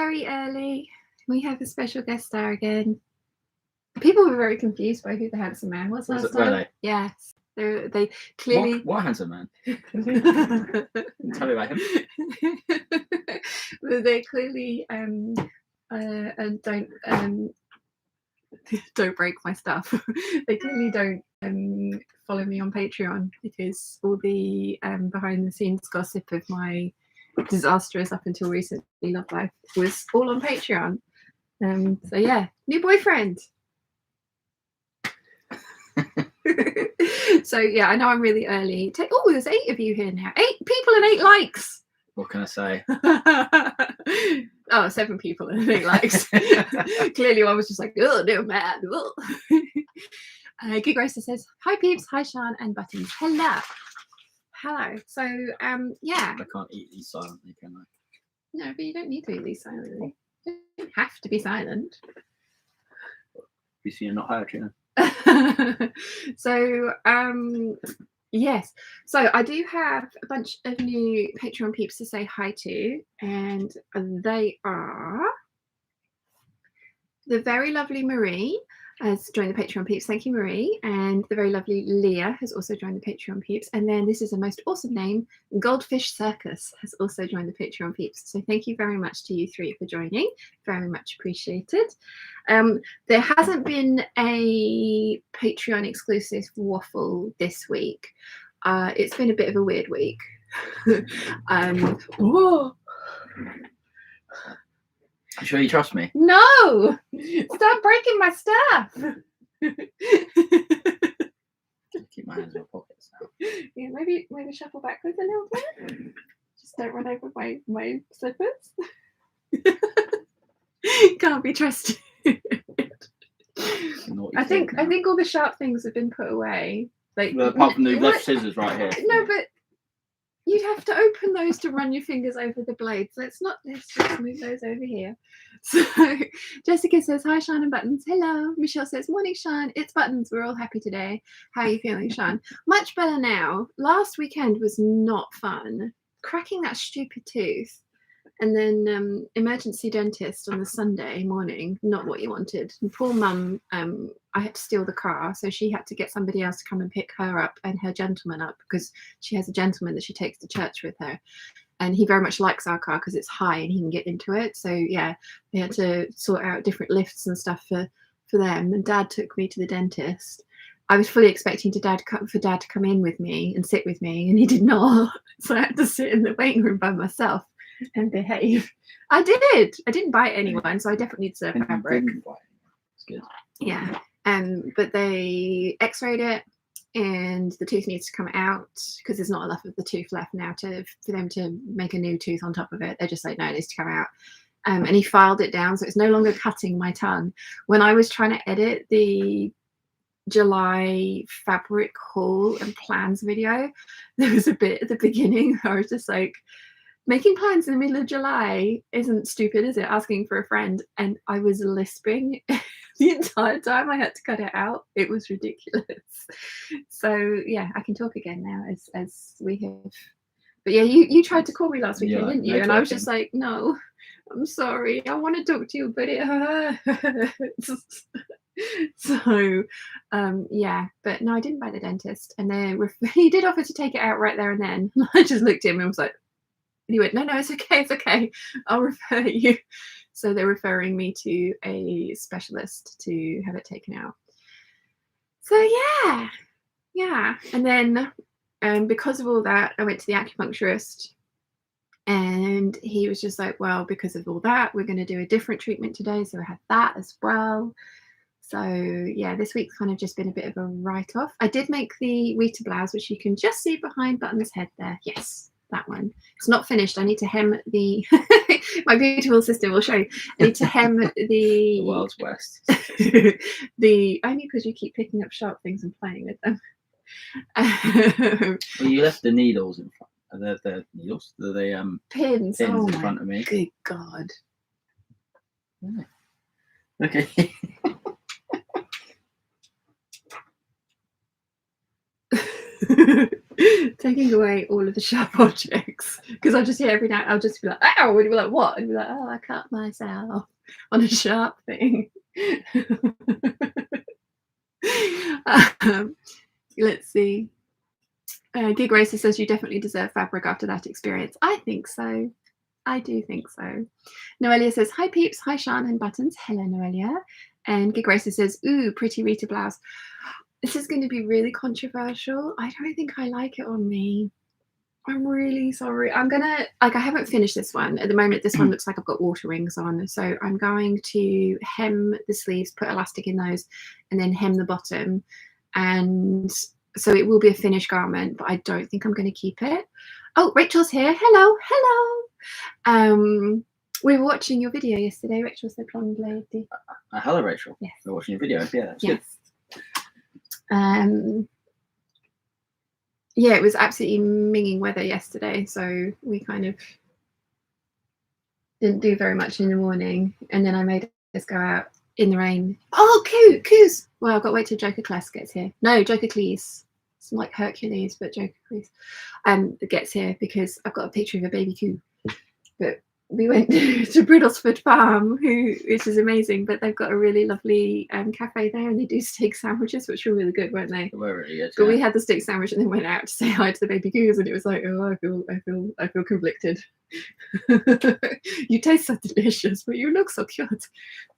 very early. We have a special guest star again. People were very confused by who the handsome man was last time. Were they? Yes. They clearly... What handsome man? Tell me about him. They clearly don't break my stuff. They clearly don't follow me on Patreon, because all the behind the scenes gossip of my disastrous up until recently love life was all on Patreon. So yeah, new boyfriend. So yeah, I know I'm really early. Oh, there's 8 of you here now. 8 people and 8 likes. What can I say? Oh, 7 people and 8 likes. Clearly I was just like, oh no man. Gig Racer says, hi Peeps, hi Sean and Buttons. Hello. So yeah. I can't eat these silently, can I? No, but you don't need to eat these silently. You don't have to be silent. You see, you're not heard, you know. So yes, so I do have a bunch of new Patreon peeps to say hi to, and they are the very lovely Marie has joined the Patreon peeps. Thank you, Marie. And the very lovely Leah has also joined the Patreon peeps. And then this is a most awesome name, Goldfish Circus has also joined the Patreon peeps. So thank you very much to you 3 for joining. Very much appreciated. There hasn't been a Patreon exclusive waffle this week. It's been a bit of a weird week. Whoa. You sure you trust me? No! Stop breaking my stuff! Keep my hands in my pockets now. Yeah, maybe shuffle backwards a little bit. Just don't run over my slippers. Can't be trusted. I think all the sharp things have been put away. Like, well, apart from the left scissors right here. No, but you'd have to open those to run your fingers over the blades. Let's just move those over here. So Jessica says, hi, Sean and Buttons. Hello. Michelle says, morning, Sean. It's Buttons. We're all happy today. How are you feeling, Sean? Much better now. Last weekend was not fun. Cracking that stupid tooth. And then emergency dentist on the Sunday morning, not what you wanted. And poor mum, I had to steal the car, so she had to get somebody else to come and pick her up and her gentleman up, because she has a gentleman that she takes to church with her. And he very much likes our car because it's high and he can get into it. So yeah, they had to sort out different lifts and stuff for them. And Dad took me to the dentist. I was fully expecting for Dad to come in with me and sit with me, and he did not. So I had to sit in the waiting room by myself and behave. I did. I didn't bite anyone, so I definitely deserve fabric. It's good. Yeah. But they x-rayed it, and the tooth needs to come out because there's not enough of the tooth left now for them to make a new tooth on top of it. They're just like, no, it needs to come out. And he filed it down, so it's no longer cutting my tongue. When I was trying to edit the July fabric haul and plans video, there was a bit at the beginning where I was just like, making plans in the middle of July isn't stupid, is it? Asking for a friend. And I was lisping the entire time. I had to cut it out. It was ridiculous. So yeah, I can talk again now as we have. But yeah, you tried to call me last weekend, didn't you? And I was just like, no, I'm sorry. I want to talk to you, but it hurts. So yeah, but no, I didn't buy the dentist. And then he did offer to take it out right there and then. I just looked at him and was like, and he went, no, it's okay. I'll refer you. So they're referring me to a specialist to have it taken out. So yeah. And then because of all that, I went to the acupuncturist, and he was just like, well, because of all that, we're going to do a different treatment today. So I had that as well. So yeah, this week's kind of just been a bit of a write-off. I did make the Rita blouse, which you can just see behind Button's head there. Yes. That one. It's not finished. I need to hem the my beautiful sister will show you. I need to hem the world's worst. the only because you keep picking up sharp things and playing with them. Well, you left the needles in front. The needles? The pins in front of me. Good God. Yeah. Okay. Taking away all of the sharp objects because I'll just hear every now. I'll just be like, "Ow!" And you'll be like, "What?" And you'll be like, "Oh, I cut myself on a sharp thing." Let's see. Gig Racer says you definitely deserve fabric after that experience. I think so. I do think so. Noelia says, "Hi Peeps, hi Shan and Buttons." Hello Noelia. And Gig Racer says, "Ooh, pretty Rita blouse." This is going to be really controversial. I don't think I like it on me. I'm really sorry. I'm gonna, like, I haven't finished this one. At the moment, this one looks like I've got water rings on. So I'm going to hem the sleeves, put elastic in those, and then hem the bottom. And so it will be a finished garment, but I don't think I'm going to keep it. Oh, Rachel's here. Hello, hello. We were watching your video yesterday. Rachel said blonde lady. Hello, Rachel. Yes. We're watching your video. Yeah, that's Yes. good. Yeah, it was absolutely minging weather yesterday, so we kind of didn't do very much in the morning, and then I made us go out in the rain. Oh, Coos! Well, I've got to wait till Joker Class gets here. No, Joker Cleese. It's like Hercules, but Joker Cleese gets here because I've got a picture of a baby coo. But we went to Bridlesford Farm, which is amazing, but they've got a really lovely cafe there, and they do steak sandwiches, which were really good, weren't they? They were really good. But we had the steak sandwich and then went out to say hi to the baby goose, and it was like, oh, I feel conflicted. You taste so delicious, but you look so cute.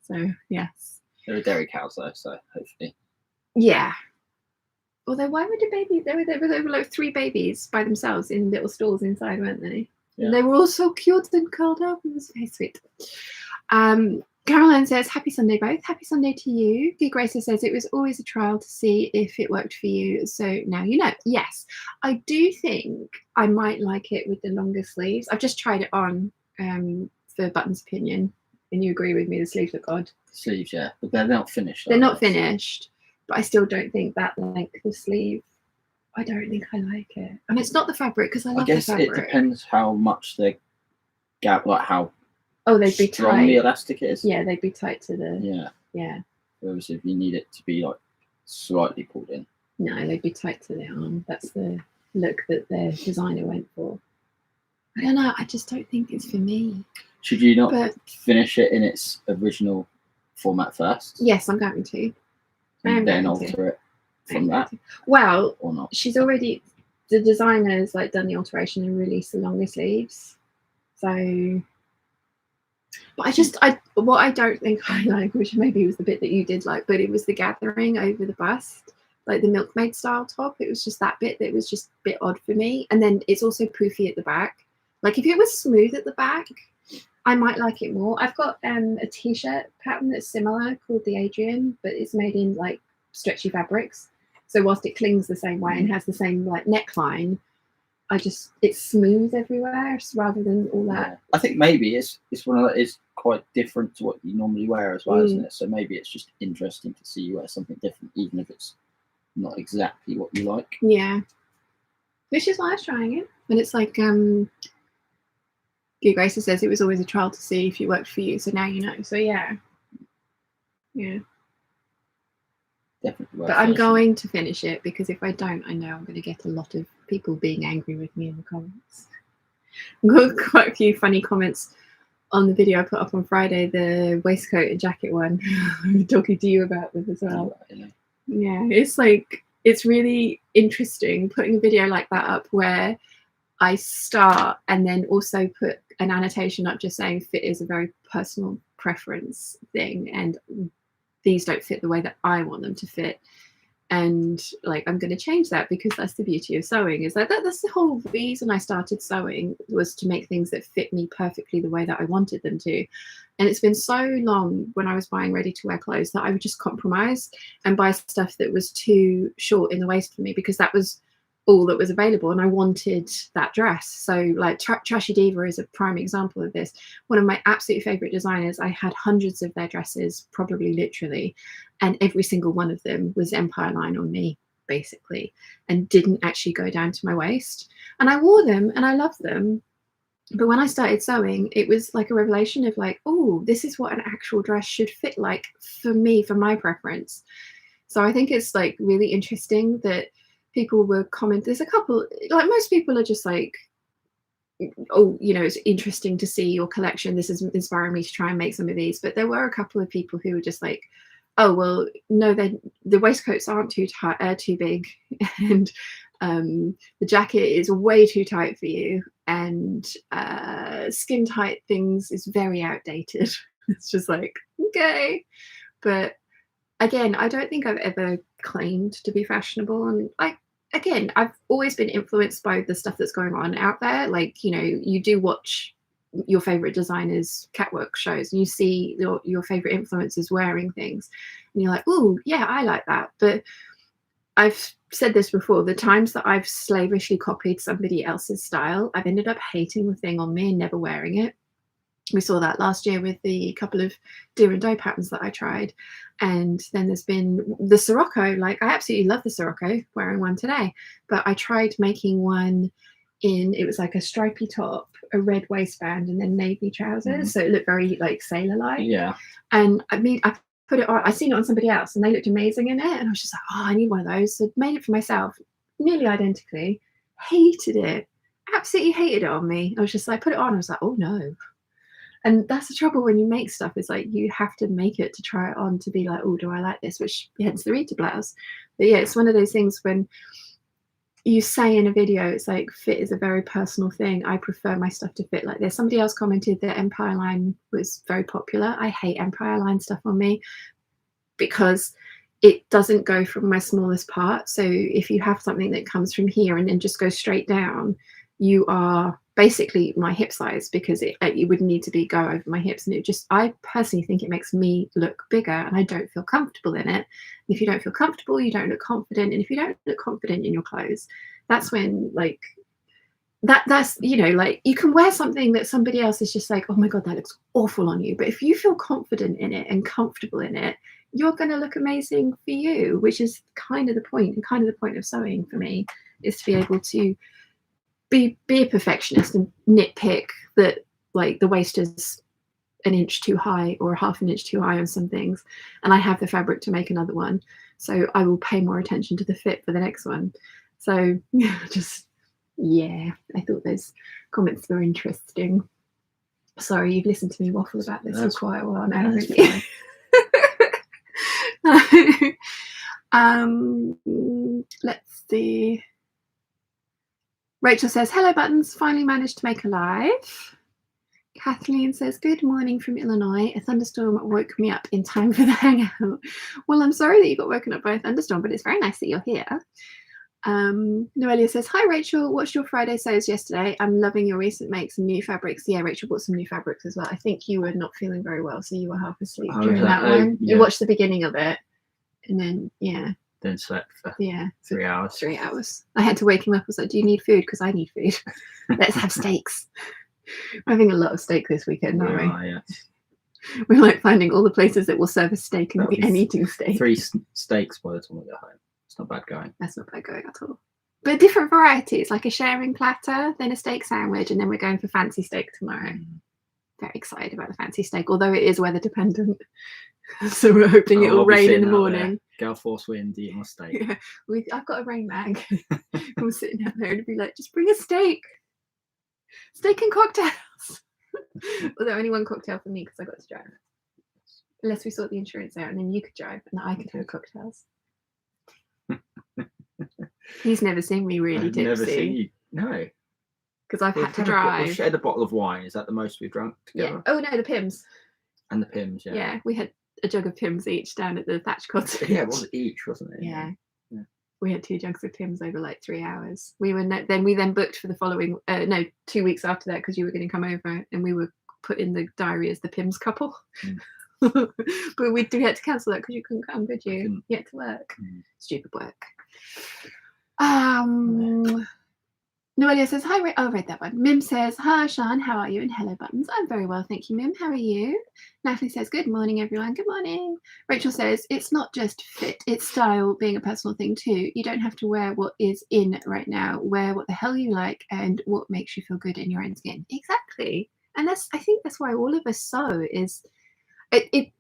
So yes. They were dairy cows though, so hopefully. Yeah. Although why would a baby? There were like 3 babies by themselves in little stalls inside, weren't they? Yeah. And they were all so cute and curled up. It was very sweet. Caroline says, "Happy Sunday, both." Happy Sunday to you. Gig Racer says, "It was always a trial to see if it worked for you. So now you know." Yes, I do think I might like it with the longer sleeves. I've just tried it on for Button's opinion, and you agree with me. The sleeves look odd. Sleeves, yeah, but they're not finished. They're not finished, but I still don't think that length of sleeve. I don't think I like it, and it's not the fabric because I love the fabric. I guess it depends how much they gap, like how. Oh, they'd be strong tight. The elastic is. Yeah, they'd be tight to the. Yeah. Whereas if you need it to be like slightly pulled in. No, they'd be tight to the arm. That's the look that their designer went for. I don't know. I just don't think it's for me. Should you not finish it in its original format first? Yes, I'm going to. And then alter it from that. Well, or not. She's already. The designer's like done the alteration and released the longer sleeves. So. But what I don't think I like, which maybe was the bit that you did like, but it was the gathering over the bust, like the milkmaid style top. It was just that bit that was just a bit odd for me. And then it's also poofy at the back. Like if it was smooth at the back, I might like it more. I've got a t-shirt pattern that's similar called the Adrian, but it's made in like stretchy fabrics. So whilst it clings the same way and has the same like neckline, it's smooth everywhere rather than all that. Yeah. I think maybe it's one of it's quite different to what you normally wear as well, isn't it? So maybe it's just interesting to see you wear something different, even if it's not exactly what you like. Yeah. Which is why I was trying it. And it's like Gig Racer says it was always a trial to see if it worked for you. So now you know. So yeah. Yeah. Definitely. But I'm going to finish it because if I don't, I know I'm going to get a lot of people being angry with me in the comments. I've got quite a few funny comments on the video I put up on Friday, the waistcoat and jacket one. I'm talking to you about them as well. Yeah, it's like, it's really interesting putting a video like that up where I start and then also put an annotation up just saying fit is a very personal preference thing and these don't fit the way that I want them to fit. And like, I'm going to change that because that's the beauty of sewing is that's the whole reason I started sewing was to make things that fit me perfectly the way that I wanted them to. And it's been so long when I was buying ready to wear clothes that I would just compromise and buy stuff that was too short in the waist for me because that was all that was available and I wanted that dress. So like Trashy Diva is a prime example of this. One of my absolute favorite designers, I had hundreds of their dresses, probably literally, and every single one of them was Empire line on me basically and didn't actually go down to my waist. And I wore them and I loved them. But when I started sewing, it was like a revelation of like, oh, this is what an actual dress should fit like for me, for my preference. So I think it's like really interesting that people were commenting. There's a couple, like most people are just like, oh, you know, it's interesting to see your collection. This is inspiring me to try and make some of these. But there were a couple of people who were just like, oh, well, no, the waistcoats aren't too tight, too big, and the jacket is way too tight for you, and skin tight things is very outdated. It's just like, okay. But again, I don't think I've ever claimed to be fashionable, and again, I've always been influenced by the stuff that's going on out there. Like, you know, you do watch your favorite designers' catwalk shows and you see your favorite influencers wearing things and you're like, oh yeah, I like that. But I've said this before, the times that I've slavishly copied somebody else's style, I've ended up hating the thing on me and never wearing it. We saw that last year with the couple of deer and doe patterns that I tried. And then there's been the Sirocco. Like, I absolutely love the Sirocco, wearing one today. But I tried making one it was like a stripy top, a red waistband, and then navy trousers. So it looked very like sailor-like. Yeah. And I put it on, I seen it on somebody else and they looked amazing in it. And I was just like, oh, I need one of those. So made it for myself, nearly identically. Hated it. Absolutely hated it on me. I was just like, put it on. I was like, oh no. And that's the trouble when you make stuff, is like you have to make it to try it on to be like, oh, do I like this? Which hence the Rita blouse. But yeah, it's one of those things when you say in a video, it's like fit is a very personal thing. I prefer my stuff to fit like this. Somebody else commented that Empire line was very popular. I hate Empire line stuff on me because it doesn't go from my smallest part. So if you have something that comes from here and then just goes straight down, you are basically my hip size, because it would need to go over my hips, and I personally think it makes me look bigger and I don't feel comfortable in it. And if you don't feel comfortable, you don't look confident, and if you don't look confident in your clothes, that's when like that's, you know, like you can wear something that somebody else is just like, oh my god, that looks awful on you, but if you feel confident in it and comfortable in it, you're going to look amazing for you, which is kind of the point, and kind of the point of sewing for me, is to be able to be a perfectionist and nitpick that like the waist is an inch too high or half an inch too high on some things, and I have the fabric to make another one, so I will pay more attention to the fit for the next one. So yeah, I thought those comments were interesting. Sorry, you've listened to me waffle about this for quite a while now, haven't you? Let's see. Rachel says, hello buttons, finally managed to make a live. Kathleen says, good morning from Illinois. A thunderstorm woke me up in time for the hangout. Well, I'm sorry that you got woken up by a thunderstorm, but it's very nice that you're here. Noelia says, hi Rachel, watched your Friday sews yesterday. I'm loving your recent makes and new fabrics. Yeah, Rachel bought some new fabrics as well. I think you were not feeling very well, so you were half asleep during that one. Yeah. You watched the beginning of it, and then then slept for 3 hours. 3 hours. I had to wake him up. I was like, do you need food? Because I need food. Let's have steaks. We're having a lot of steak this weekend, aren't we? Yeah. We're like finding all the places that will serve a steak and eating steak. 3 steaks by the time we go home. It's not bad going. That's not bad going at all. But different varieties, like a sharing platter, then a steak sandwich, and then we're going for fancy steak tomorrow. Very excited about the fancy steak, although it is weather dependent. So we're hoping it will rain in the morning. Gale force wind, eat my steak. Yeah, I've got a rain bag. I'm sitting out there and be like, just bring a steak. Steak and cocktails. Although only one cocktail for me because I got to drive. Unless we sort the insurance out and then you could drive and I could have cocktails. He's never seen me really tipsy. Never seen you. No. Because I've had to drive. We've shared a bottle of wine. Is that the most we've drunk together? Yeah. Oh no, the Pims. And the Pims, yeah. Yeah, we had a jug of Pims each down at the Thatch Cottage. Yeah, it was each, wasn't it? Yeah. We had 2 jugs of Pims over like 3 hours. We then booked for the following 2 weeks after that, because you were going to come over, and we were put in the diary as the Pims couple. But we had to cancel that because you couldn't come, could you? You had to work. Stupid work. Noelia says, hi, I'll read that one. Mim says, hi, Sean, how are you? And hello, buttons. I'm very well, thank you, Mim. How are you? Natalie says, good morning, everyone. Good morning. Rachel says, it's not just fit, it's style being a personal thing too. You don't have to wear what is in right now. Wear what the hell you like and what makes you feel good in your own skin. Exactly. And I think that's why all of us sew is, it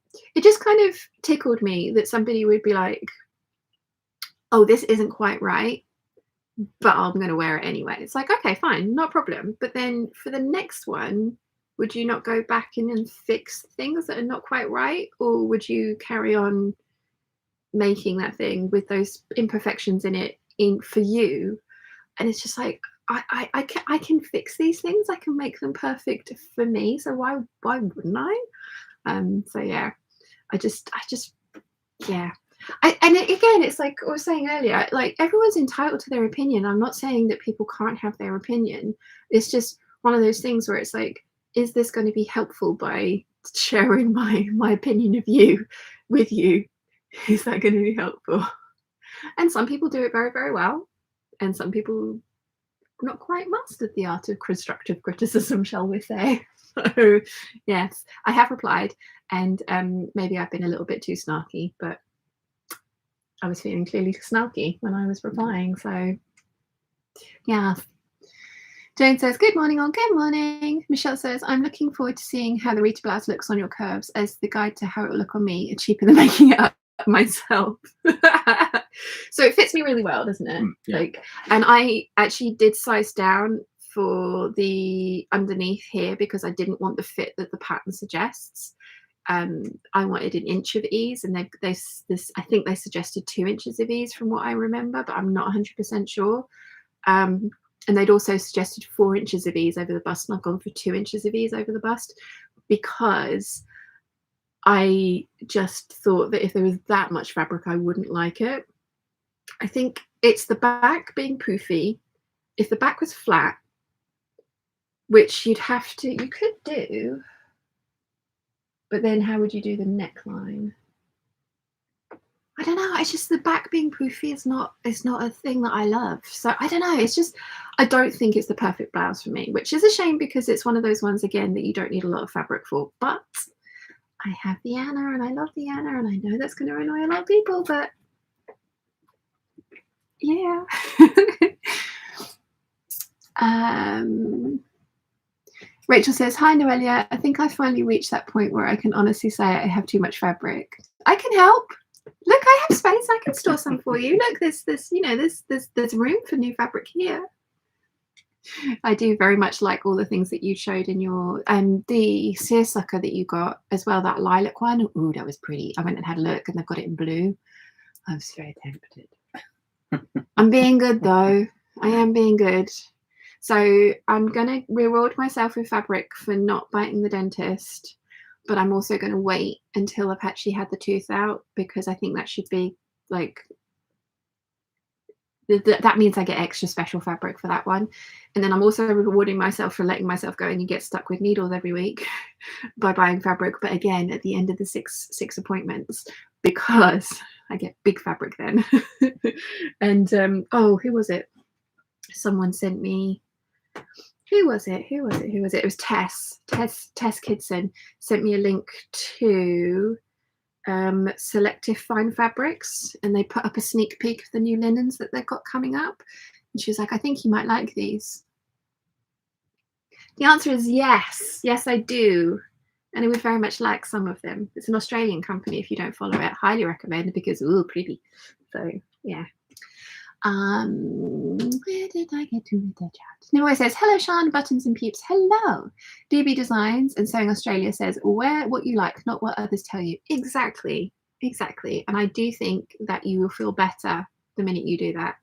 just kind of tickled me that somebody would be like, oh, this isn't quite right. but I'm going to wear it anyway. It's like, okay, fine, no problem. But then for the next one, would you not go back in and fix things that are not quite right? Or would you carry on making that thing with those imperfections in it for you? And it's just like, I can fix these things. I can make them perfect for me. So why wouldn't I? So yeah, I just yeah. Again, it's like I was saying earlier, like everyone's entitled to their opinion. I'm not saying that people can't have their opinion. It's just one of those things where it's like, is this going to be helpful by sharing my opinion of you with you? Is that going to be helpful? And some people do it very, very well, and some people not quite mastered the art of constructive criticism, shall we say. So yes, I have replied, and maybe I've been a little bit too snarky, but I was feeling clearly snarky when I was replying. So yeah. Jane says, good morning, or good morning. Michelle says, I'm looking forward to seeing how the Rita blouse looks on your curves as the guide to how it will look on me. It's cheaper than making it up myself. So it fits me really well, doesn't it? Yeah. Like, and I actually did size down for the underneath here because I didn't want the fit that the pattern suggests. I wanted an inch of ease, and I think they suggested 2 inches of ease from what I remember, but I'm not 100% sure. And they'd also suggested 4 inches of ease over the bust, and I've gone for 2 inches of ease over the bust because I just thought that if there was that much fabric, I wouldn't like it. I think it's the back being poofy. If the back was flat, which you could do, but then how would you do the neckline? I don't know. It's just the back being poofy is not a thing that I love. So I don't know. It's just, I don't think it's the perfect blouse for me, which is a shame because it's one of those ones, again, that you don't need a lot of fabric for. But I have the Anna and I love the Anna, and I know that's going to annoy a lot of people, but yeah. Rachel says, hi, Noelia. I think I finally reached that point where I can honestly say I have too much fabric. I can help. Look, I have space. I can store some for you. Look, there's room for new fabric here. I do very much like all the things that you showed in your the seersucker that you got as well, that lilac one. Ooh, that was pretty. I went and had a look, and they've got it in blue. I was very tempted. I'm being good though. I am being good. So I'm gonna reward myself with fabric for not biting the dentist, but I'm also going to wait until I've actually had the tooth out, because I think that should be like, that means I get extra special fabric for that one. And then I'm also rewarding myself for letting myself go and you get stuck with needles every week by buying fabric, but again at the end of the six appointments, because I get big fabric then. And oh, who was it? Someone sent me, who was it? It was Tess Kidson sent me a link to Selective Fine Fabrics, and they put up a sneak peek of the new linens that they've got coming up, and she was like, I think you might like these. The answer is yes I do, and I would very much like some of them. It's an Australian company. If you don't follow it, highly recommend, because ooh, pretty. So yeah. Where did I get to with the chat? Noah says, hello Shan, Buttons and Peeps. Hello. DB Designs and Sewing Australia says, wear what you like, not what others tell you. Exactly. And I do think that you will feel better the minute you do that.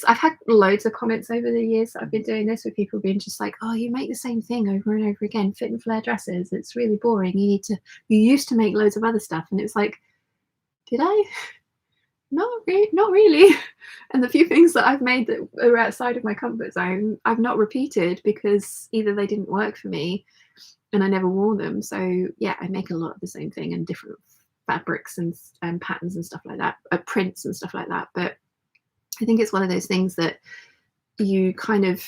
I've had loads of comments over the years that I've been doing this, with people being just like, oh, you make the same thing over and over again, fit and flare dresses. It's really boring. You used to make loads of other stuff. And it's like, did I? Not really. And the few things that I've made that are outside of my comfort zone, I've not repeated because either they didn't work for me and I never wore them. So yeah, I make a lot of the same thing and different fabrics and patterns and stuff like that, prints and stuff like that. But I think it's one of those things that you kind of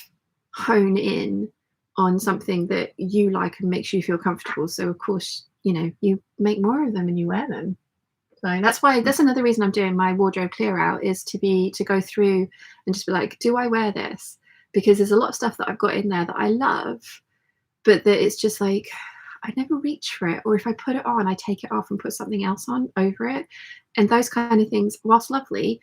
hone in on something that you like and makes you feel comfortable. So of course, you make more of them and you wear them. So that's another reason I'm doing my wardrobe clear out, is to go through and just be like, do I wear this? Because there's a lot of stuff that I've got in there that I love, but that it's just like, I never reach for it. Or if I put it on, I take it off and put something else on over it. And those kind of things, whilst lovely,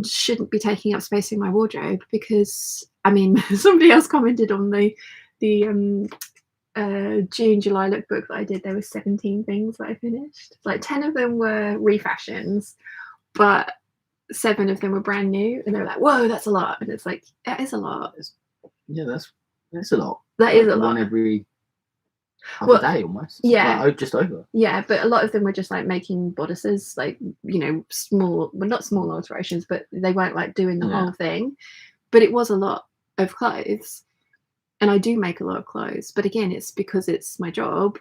shouldn't be taking up space in my wardrobe, because I mean, somebody else commented on the June July lookbook that I did. There were 17 things that I finished. Like 10 of them were refashions, but 7 of them were brand new, and they were like, whoa, that's a lot. And it's like, that is a lot. Yeah, that's a lot. That is a lot. One every other day almost. Yeah. Like, just over. Yeah, but a lot of them were just like making bodices, like, you know, small, well, not small alterations, but they weren't like doing the whole thing. But it was a lot of clothes. And I do make a lot of clothes. But again, it's because it's my job.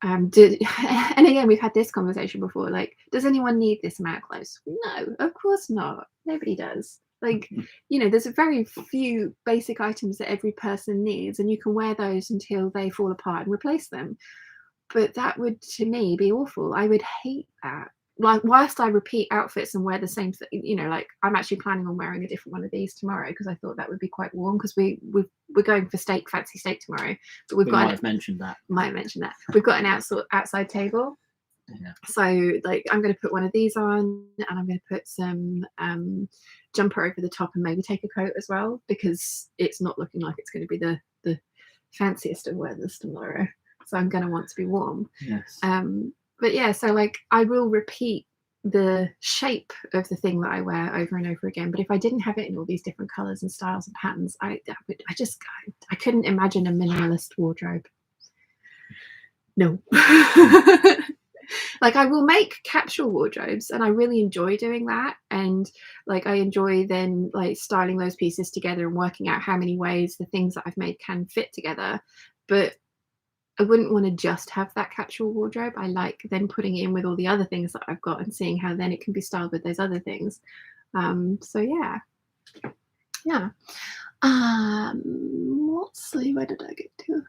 And again, we've had this conversation before. Like, does anyone need this amount of clothes? No, of course not. Nobody does. Like, you know, there's a very few basic items that every person needs, and you can wear those until they fall apart and replace them. But that would, to me, be awful. I would hate that. Like, whilst I repeat outfits and wear the same thing, you know, like I'm actually planning on wearing a different one of these tomorrow, because I thought that would be quite warm, because we're going for fancy steak tomorrow. But we might have mentioned that. We've got an outside table. Yeah. So like I'm going to put one of these on, and I'm going to put some jumper over the top, and maybe take a coat as well, because it's not looking like it's going to be the fanciest of weathers tomorrow. So I'm going to want to be warm. Yes. But yeah, so like I will repeat the shape of the thing that I wear over and over again. But if I didn't have it in all these different colors and styles and patterns, I couldn't imagine a minimalist wardrobe. No. Like, I will make capsule wardrobes, and I really enjoy doing that. And like, I enjoy then like styling those pieces together and working out how many ways the things that I've made can fit together. But I wouldn't want to just have that capsule wardrobe. I like then putting it in with all the other things that I've got and seeing how then it can be styled with those other things. So yeah. Where did I get to?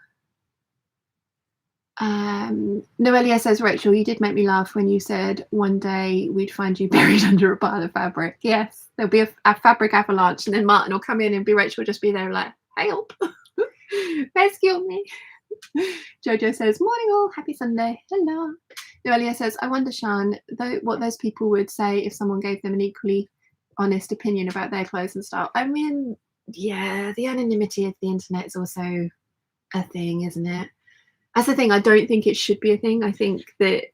Noelia says, Rachel, you did make me laugh when you said one day we'd find you buried under a pile of fabric. Yes, there'll be a fabric avalanche, and then Martin will come in and Rachel will just be there like, help, rescue me. Jojo says, morning all, happy Sunday. Hello. Noelia says, I wonder, Sian, what those people would say if someone gave them an equally honest opinion about their clothes and style. I mean, yeah, the anonymity of the internet is also a thing, isn't it? That's the thing. I don't think it should be a thing. I think that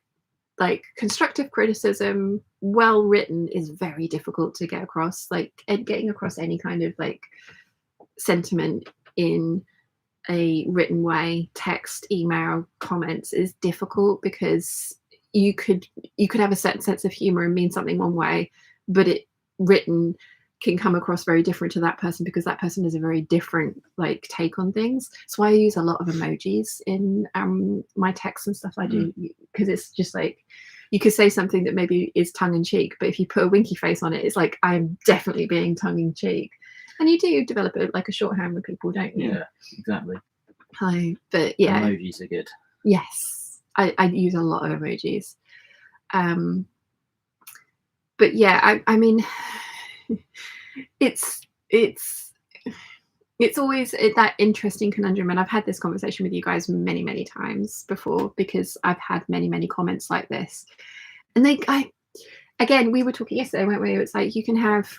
like constructive criticism, well written, is very difficult to get across. Like getting across any kind of like sentiment in a written way, text, email, comments, is difficult, because you could have a certain sense of humor and mean something one way, but it written can come across very different to that person, because that person has a very different like take on things. So I use a lot of emojis in my texts and stuff I do, because it's just like, you could say something that maybe is tongue-in-cheek, but if you put a winky face on it, it's like, I'm definitely being tongue-in-cheek. And you do develop a shorthand with people, don't you? Yeah, exactly. But yeah, emojis are good. Yes, I use a lot of emojis. But yeah, I mean, it's always that interesting conundrum, and I've had this conversation with you guys many times before, because I've had many comments like this, and again, we were talking yesterday, weren't we? It's like, you can have,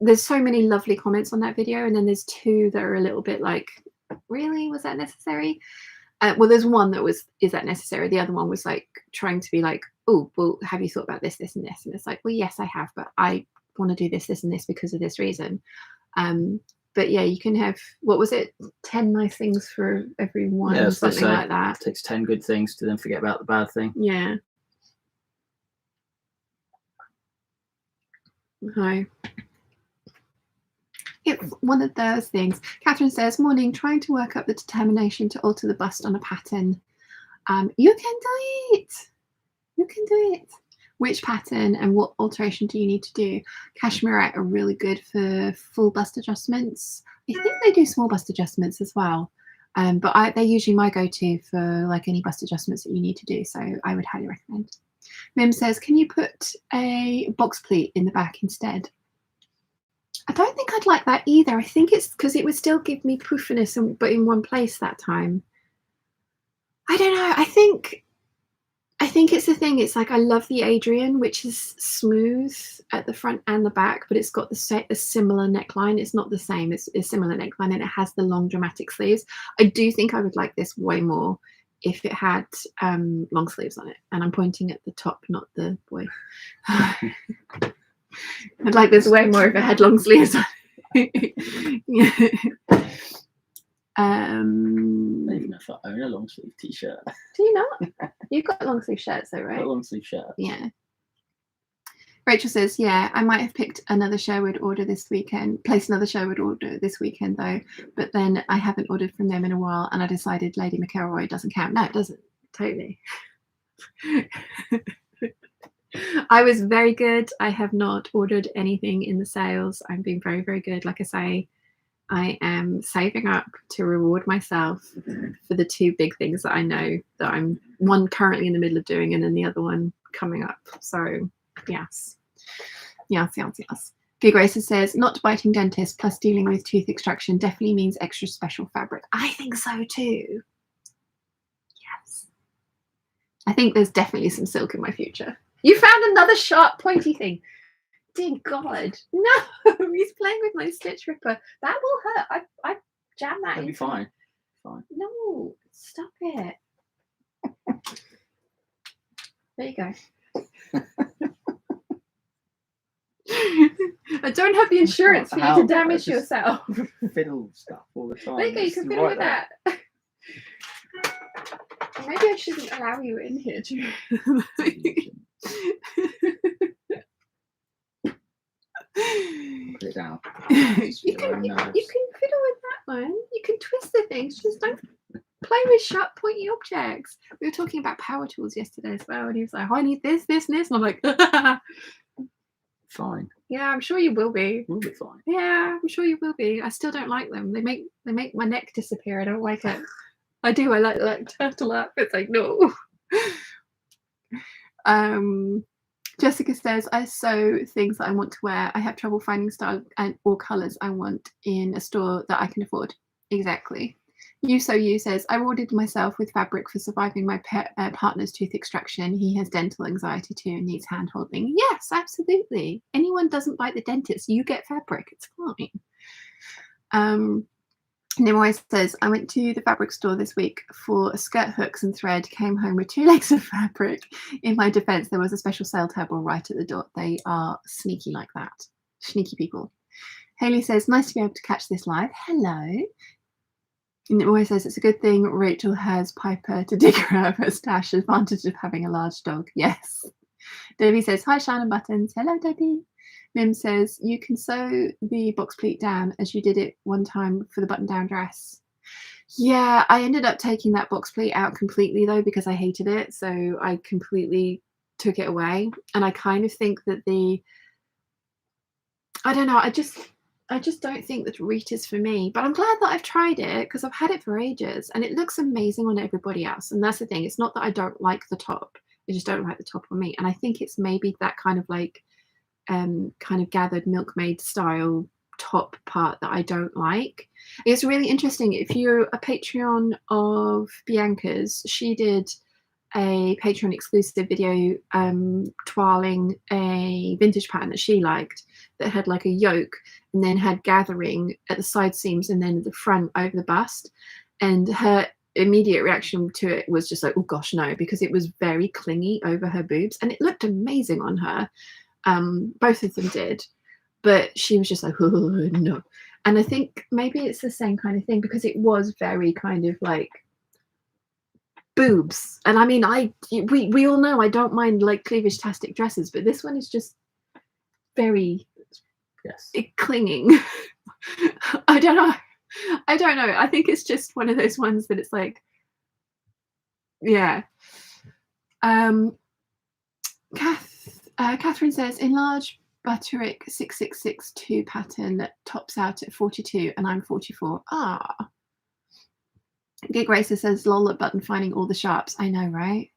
there's so many lovely comments on that video, and then there's 2 that are a little bit like, really, was that necessary? Well, there's one that was, is that necessary? The other one was like trying to be like, oh, well, have you thought about this, this, and this? And it's like, well, yes, I have, but I want to do this, this, and this because of this reason. But yeah, you can have, what was it, 10 nice things for everyone, yeah, something like that. It takes 10 good things to then forget about the bad thing. Yeah. No. It's one of those things. Catherine says, morning, trying to work up the determination to alter the bust on a pattern. You can do it. You can do it. Which pattern and what alteration do you need to do? Cashmerette are really good for full bust adjustments. I think they do small bust adjustments as well. But they're usually my go-to for like any bust adjustments that you need to do. So I would highly recommend. Mim says, can you put a box pleat in the back instead? I don't think I'd like that either. I think it's because it would still give me poofiness, but in one place that time. I don't know. I think I think it's the thing. It's like I love the Adrian, which is smooth at the front and the back, but it's got a similar neckline. It's not the same. It's a similar neckline, and it has the long dramatic sleeves. I do think I would like this way more if it had long sleeves on it. And I'm pointing at the top, not the boy. I'd like this way more if it had long sleeves on it. Yeah. I don't even know if I own a long sleeve t-shirt. Do you not? You've got long sleeve shirts though, right? A long sleeve shirt. Yeah. Rachel says, yeah, I might have picked another Sherwood order this weekend, placed another Sherwood order this weekend though, but then I haven't ordered from them in a while and I decided Lady McElroy doesn't count. No, it doesn't. Totally. I was very good. I have not ordered anything in the sales. I'm being very, very good. Like I say, I am saving up to reward myself for the two big things that I know that I'm one currently in the middle of doing and then the other one coming up. So yes. Gig Racer says, not biting dentist plus dealing with tooth extraction definitely means extra special fabric. I think so too. Yes. I think there's definitely some silk in my future. You found another sharp pointy thing. Dear God. No, he's playing with my stitch ripper. That will hurt. I jammed that in. That'll be fine. Fine. No, stop it. There you go. I don't have the insurance for you to damage yourself. Fiddle stuff all the time. There you go, you can fiddle with that. Maybe I shouldn't allow you in here too. Put it down. You can fiddle with that one. You can twist the things, just don't play with sharp pointy objects. We were talking about power tools yesterday as well, and he was like, oh, I need this, this, and this. And I'm like, Fine. yeah, I'm sure you will be. We'll be fine. Yeah, I'm sure you will be. I still don't like them. They make my neck disappear. I don't like it. I do. I like turtle up. It's like no. Jessica says, I sew things that I want to wear. I have trouble finding style or colours I want in a store that I can afford. Exactly. You says, I ordered myself with fabric for surviving my partner's tooth extraction. He has dental anxiety too and needs hand holding. Yes, absolutely. Anyone doesn't bite the dentist, you get fabric. It's fine. Nimue says, I went to the fabric store this week for skirt hooks and thread, came home with 2 legs of fabric. In my defense, there was a special sale table right at the door. They are sneaky like that. Sneaky people. Haley says, nice to be able to catch this live. Hello. Nimue says, it's a good thing Rachel has Piper to dig her out of her stash. Advantage of having a large dog. Yes. Debbie says, hi, Shannon Buttons. Hello, Debbie. Mim says, you can sew the box pleat down as you did it one time for the button-down dress. Yeah, I ended up taking that box pleat out completely, though, because I hated it. So I completely took it away. And I kind of think that I don't know, I just don't think that Rita's for me. But I'm glad that I've tried it because I've had it for ages. And it looks amazing on everybody else. And that's the thing. It's not that I don't like the top. I just don't like the top on me. And I think it's maybe that kind of like kind of gathered milkmaid style top part that I don't like. It's really interesting. If you're a Patreon of Bianca's, she did a Patreon exclusive video twirling a vintage pattern that she liked that had like a yoke and then had gathering at the side seams and then at the front over the bust. And her immediate reaction to it was just like, oh gosh, no, because it was very clingy over her boobs and it looked amazing on her. Both of them did, but she was just like, oh no. And I think maybe it's the same kind of thing because it was very kind of like boobs. And I mean, we all know I don't mind like cleavage-tastic dresses, but this one is just very clinging. I don't know. I think it's just one of those ones that it's like, yeah. Catherine says, enlarge Butterick 6662 pattern that tops out at 42 and I'm 44. Ah. Gig Racer says, lol at button finding all the sharps. I know, right?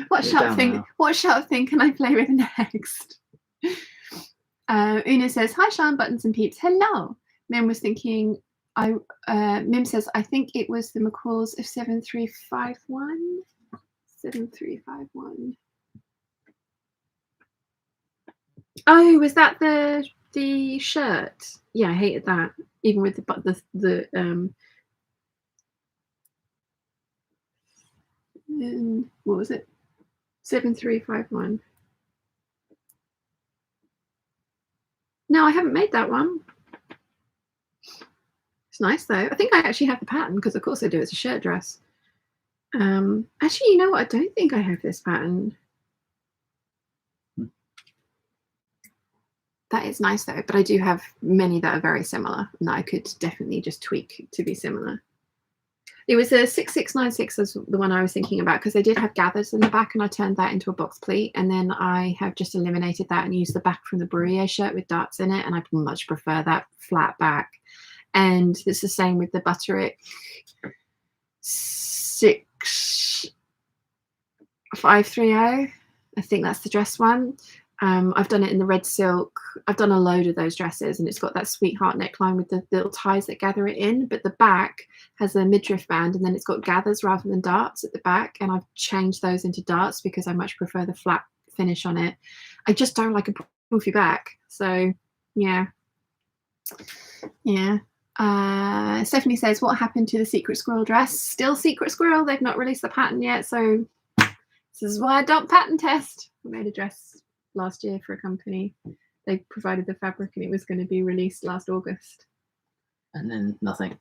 What sharp thing can I play with next? Una says, hi Shan, Buttons and Peeps. Hello. Mim was thinking, Mim says, I think it was the McCalls of 7351. 7351. Oh, was that the shirt? Yeah, I hated that. Even with what was it? 7351. No, I haven't made that one. It's nice though. I think I actually have the pattern because of course I do. It's a shirt dress. Actually, you know what? I don't think I have this pattern. That is nice though, but I do have many that are very similar and that I could definitely just tweak to be similar. It was a 6696 as the one I was thinking about because they did have gathers in the back and I turned that into a box pleat, and then I have just eliminated that and used the back from the Bruyere shirt with darts in it, and I much prefer that flat back. And it's the same with the Butterick 6530. I think that's the dress one. I've done it in the red silk. I've done a load of those dresses, and it's got that sweetheart neckline with the little ties that gather it in, but the back has a midriff band, and then it's got gathers rather than darts at the back, and I've changed those into darts because I much prefer the flat finish on it. I just don't like a poofy back, so yeah. Stephanie says, what happened to the secret squirrel dress? Still secret squirrel. They've not released the pattern yet, so this is why I don't pattern test. I made a dress last year for a company. They provided the fabric and it was going to be released last August, and then nothing.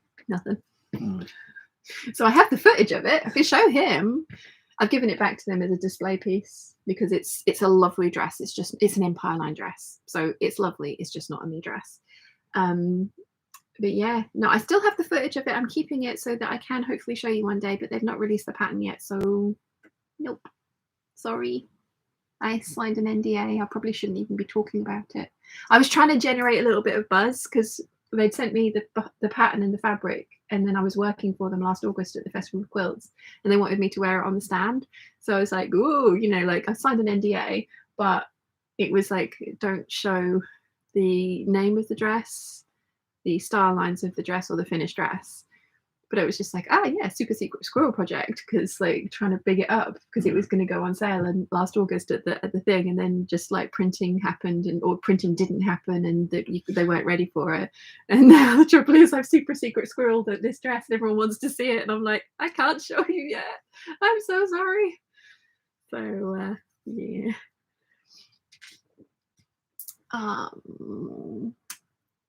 So I have the footage of it. I can show him. I've given it back to them as a display piece because it's a lovely dress. It's an Empire line dress, so it's lovely. It's just not a me dress. But yeah, no, I still have the footage of it. I'm keeping it so that I can hopefully show you one day, but they've not released the pattern yet, so nope, sorry. I signed an NDA. I probably shouldn't even be talking about it. I was trying to generate a little bit of buzz because they'd sent me the pattern and the fabric, and then I was working for them last August at the Festival of Quilts, and they wanted me to wear it on the stand. So I was like, ooh, you know, like I signed an NDA, but it was like, don't show the name of the dress, the style lines of the dress, or the finished dress. But it was just like, yeah, super secret squirrel project, because like trying to big it up because it was going to go on sale and last August at the thing, and then just like printing happened or printing didn't happen, and they weren't ready for it. And now the trouble is I've super secret squirreled at this dress and everyone wants to see it, and I'm like, I can't show you yet. I'm so sorry. So yeah.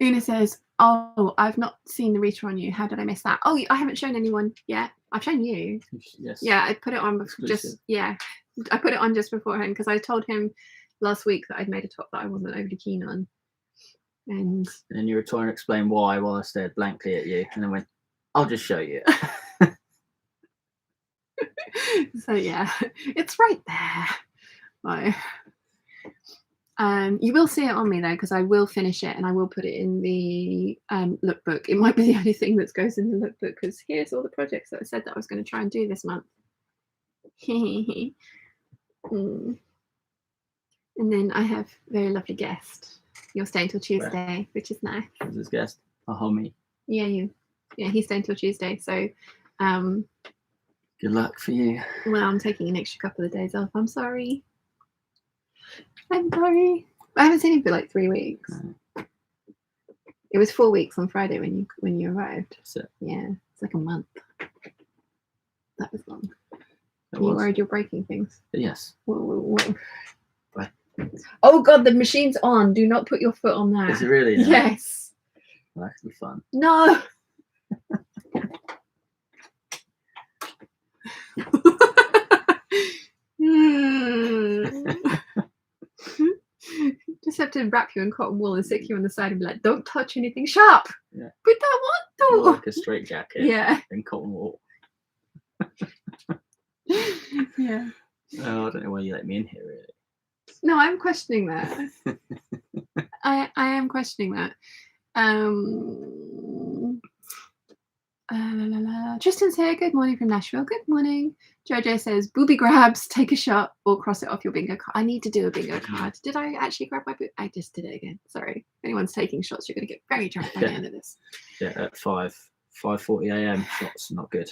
Una says, oh, I've not seen the reader on you. How did I miss that? Oh, I haven't shown anyone yet. I've shown you. Yes. Yeah, I put it on I put it on just beforehand because I told him last week that I'd made a top that I wasn't overly keen on. And then you were trying to explain why while I stared blankly at you, and then went, I'll just show you. So yeah, it's right there. You will see it on me though, because I will finish it and I will put it in the lookbook. It might be the only thing that goes in the lookbook, because here's all the projects that I said that I was going to try and do this month. And then I have a very lovely guest. You're staying till Tuesday, which is nice. Who's this guest? A homie. Yeah, you. Yeah, he's staying till Tuesday. So good luck for you. Well, I'm taking an extra couple of days off. I'm sorry. I'm sorry. I haven't seen him for like 3 weeks. It was 4 weeks on Friday when you arrived. So, yeah, it's like a month. That was long. You worried you're breaking things? Yes. What? Oh God, the machine's on. Do not put your foot on that. Is it really? No? Yes. Well, that could be fun. No. Just have to wrap you in cotton wool and stick you on the side and be like, don't touch anything sharp. Yeah. But that what though? Like a straight jacket. Yeah. In cotton wool. Yeah. Oh, I don't know why you let me in here, really. No, I'm questioning that. I am questioning that. Tristan's here. Good morning from Nashville. Good morning. Jojo says, booby grabs, take a shot or cross it off your bingo card. I need to do a bingo card. Did I actually grab my boot? I just did it again. Sorry. If anyone's taking shots, you're going to get very drunk by the end of this. Yeah, at 5:40 a.m. shots, not good.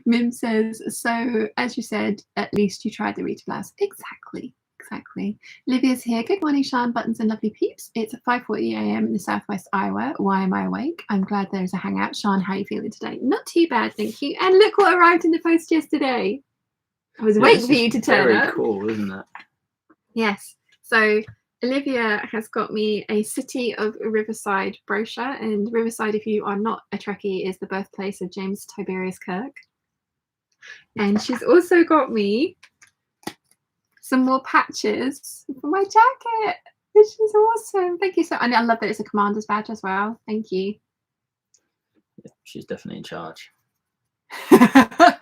Mim says, so as you said, at least you tried the Rita blouse. Exactly. Livia's here. Good morning, Sean, Buttons, and lovely peeps. It's 5:40 a.m. in the southwest Iowa. Why am I awake? I'm glad there's a hangout. Sean, how are you feeling today? Not too bad, thank you. And look what arrived in the post yesterday. I was waiting for you to turn up. Very cool, isn't it? Yes. So Olivia has got me a City of Riverside brochure, and Riverside, if you are not a Trekkie, is the birthplace of James Tiberius Kirk. And she's also got me some more patches for my jacket, which is awesome. Thank you so much. And I love that it's a commander's badge as well. Thank you. Yeah, she's definitely in charge. I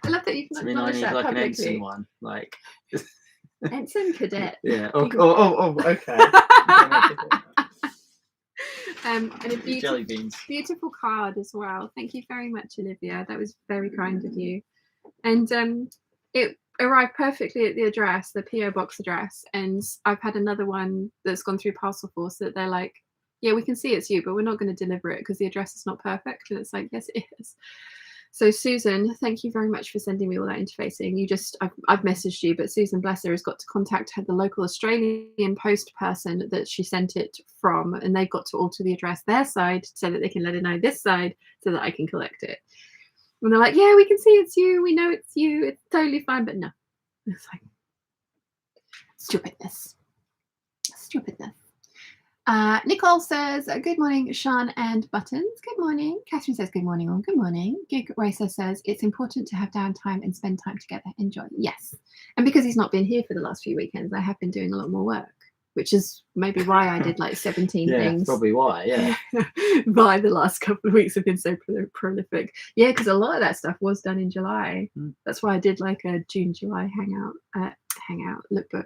love that you can acknowledge that like publicly. an ensign one, like ensign cadet. Yeah. Okay. And a jelly beans. beautiful card as well. Thank you very much, Olivia. That was very kind of you. And it arrived perfectly at the address, the PO box address. And I've had another one that's gone through Parcel Force that they're like, yeah, we can see it's you, but we're not going to deliver it because the address is not perfect. And it's like, yes, it is. So Susan, thank you very much for sending me all that interfacing. I've messaged you, but Susan, bless her, has got to contact the local Australian post person that she sent it from, and they've got to alter the address their side so that they can let her know this side so that I can collect it. And they're like, yeah, we can see it's you. We know it's you. It's totally fine, but no. It's like stupidness. Nicole says, good morning, Sean and Buttons. Good morning. Catherine says, good morning, all. Good morning. Gig Racer says, it's important to have downtime and spend time together. Enjoy. Yes. And because he's not been here for the last few weekends, I have been doing a lot more work, which is maybe why I did like 17 things. Probably why, yeah. Why the last couple of weeks have been so prolific. Yeah, because a lot of that stuff was done in July. That's why I did like a June-July hangout lookbook.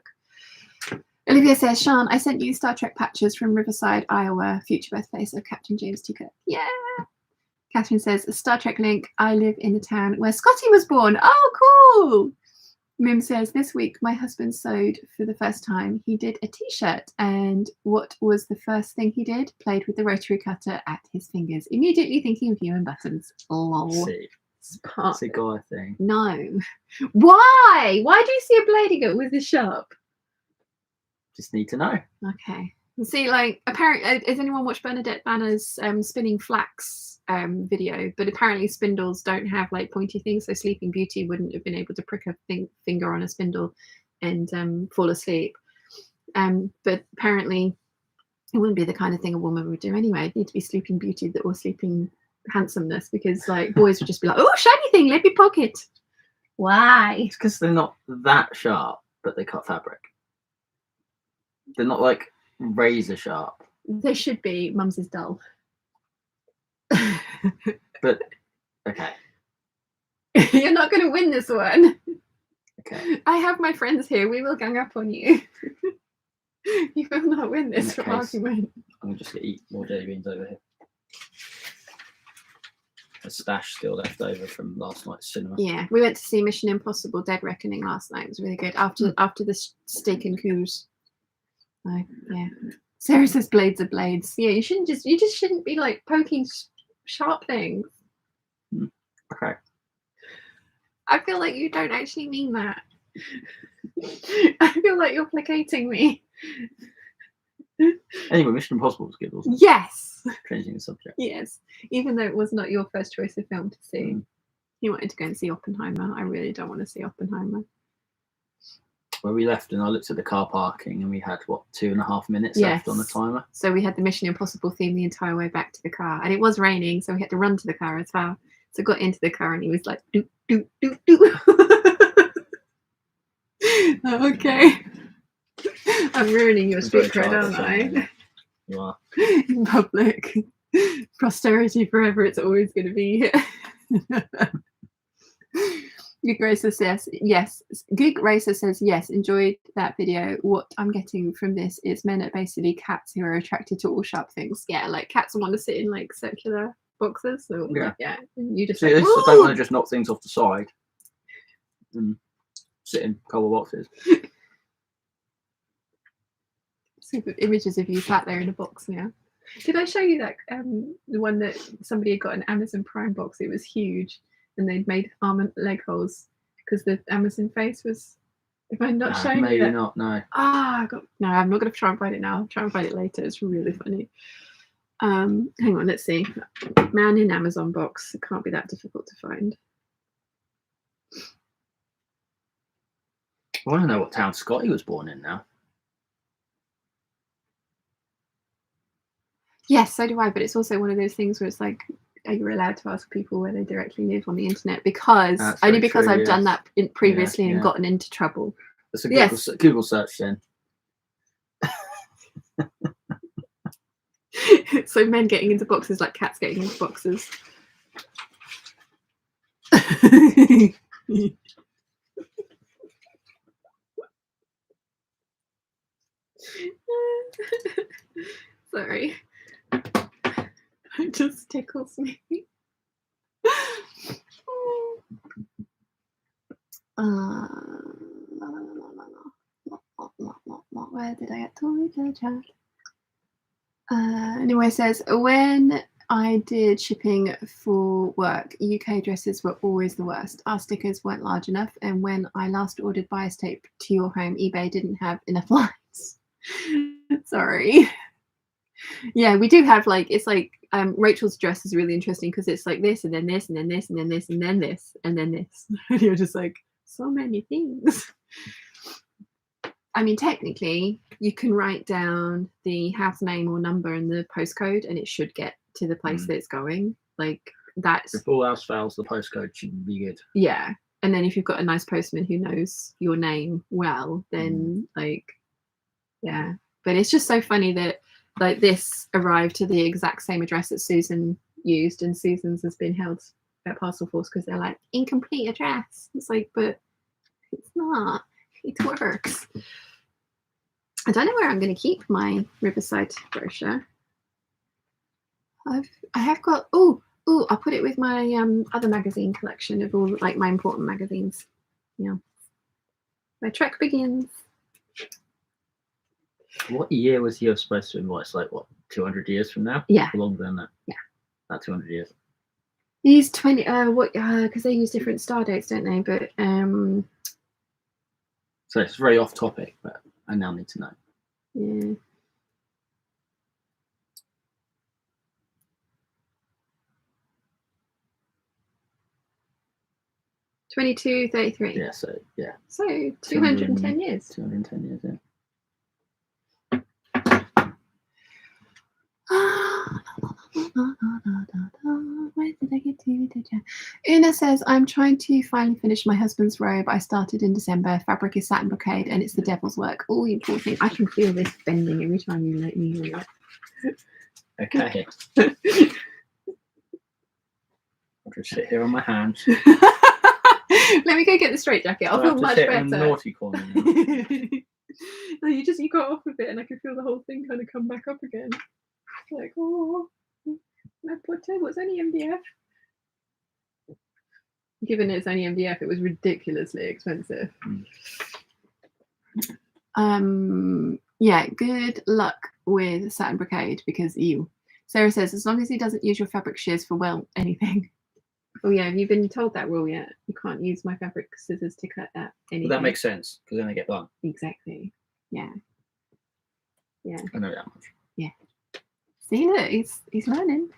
Olivia says, Sean, I sent you Star Trek patches from Riverside, Iowa, future birthplace of Captain James T. Kirk. Yeah. Catherine says, a Star Trek link. I live in the town where Scotty was born. Oh, cool. Mim says, this week my husband sewed for the first time. He did a t-shirt, and what was the first thing he did? Played with the rotary cutter at his fingers, immediately thinking of you and Buttons. Lol. See, it's a guy thing. No. Why? Why do you see a blading it with the sharp? Just need to know. Okay. See, like, apparently, has anyone watched Bernadette Banner's spinning flax video? But apparently spindles don't have like pointy things, so Sleeping Beauty wouldn't have been able to prick a finger on a spindle and fall asleep. But apparently it wouldn't be the kind of thing a woman would do anyway. It'd need to be Sleeping Beauty or Sleeping Handsomeness, because like boys would just be like, oh, shiny thing, let me pocket. Why? It's because they're not that sharp, but they cut fabric. They're not like razor sharp. They should be. Mum's is dull. But okay. You're not going to win this one. Okay. I have my friends here. We will gang up on you. You will not win this argument. I'm just going to eat more jelly beans over here. A stash still left over from last night's cinema. Yeah, we went to see Mission Impossible: Dead Reckoning last night. It was really good. After the steak and coos. Yeah. Sarah says blades are blades. Yeah, you just shouldn't be like poking sharp things. Okay. I feel like you don't actually mean that. I feel like you're placating me. Anyway, Mission Impossible was good, wasn't it? Yes. Changing the subject. Yes. Even though it was not your first choice of film to see. You wanted to go and see Oppenheimer. I really don't want to see Oppenheimer. Where we left and I looked at the car parking and we had, 2.5 minutes left on the timer? So we had the Mission Impossible theme the entire way back to the car. And it was raining, so we had to run to the car as well. So I got into the car and he was like, do, do, do, do. Okay. I'm ruining your street cred, aren't I? You are. In public. Posterity forever, it's always going to be. Gig Racer says yes. Gig Racer says yes. Enjoyed that video. What I'm getting from this is men are basically cats who are attracted to all sharp things. Yeah, like cats want to sit in like circular boxes. So yeah. You just see, like, I don't want to just knock things off the side and sit in cardboard boxes. Super images of you sat there in a box now. Did I show you that the one that somebody had got an Amazon Prime box? It was huge, and they'd made arm and leg holes because the Amazon face was. If I'm not showing maybe you that, not. No. No, I'm not going to try and find it now. I'll try and find it later. It's really funny. Hang on, let's see. Man in Amazon box. It can't be that difficult to find. I want to know what town Scotty was born in now. Yes, so do I. But it's also one of those things where it's like, are you allowed to ask people where they directly live on the internet? Because only because I've done that previously and gotten into trouble. That's a Google search then. So men getting into boxes like cats getting into boxes. Sorry. It just tickles me. Where did I get to the chat? Anyway, says when I did shipping for work, UK addresses were always the worst. Our stickers weren't large enough, and when I last ordered bias tape to your home, eBay didn't have enough lines. Sorry. Yeah, we do have like, it's like Rachel's address is really interesting because it's like this and then this and then this and then this and then this and then this. And you're just like, so many things. I mean, technically, you can write down the house name or number and the postcode, and it should get to the place that it's going. Like that's. If all else fails, the postcode should be good. Yeah, and then if you've got a nice postman who knows your name well, then like, yeah. But it's just so funny that like this arrived to the exact same address that Susan used, and Susan's has been held at Parcel Force because they're like incomplete address. It's like, but it's not. It works. I don't know where I'm going to keep my Riverside brochure. I have got. I'll put it with my other magazine collection of all like my important magazines. Yeah, my trek begins. What year was he supposed to invite? It's like what, 200 years from now? Yeah, longer than that. Yeah, about 200 years. He's 20. Because they use different star dates, don't they? But So it's very off topic, but I now need to know. Yeah. $22.33. Yeah, so yeah. So 210 years. 210 years, yeah. Where did I get to? Una says, I'm trying to finally finish my husband's robe I started in December. Fabric is satin brocade and it's the devil's work. Oh, you poor thing. I can feel this bending every time you let me hear it. Okay. I'll just sit here on my hands. Let me go get the straight jacket. I'll feel much better. In the naughty corner now. No, you got off of it and I can feel the whole thing kind of come back up again. Like, oh, my putter was only MDF. Given it's only MDF, it was ridiculously expensive. Yeah, good luck with satin brocade because Sarah says, as long as he doesn't use your fabric shears for anything. Oh yeah, have you been told that rule yet? You can't use my fabric scissors to cut anything. But that makes sense because then they get blunt. Exactly. Yeah. Yeah. I know that much. Yeah. See, look, he's learning.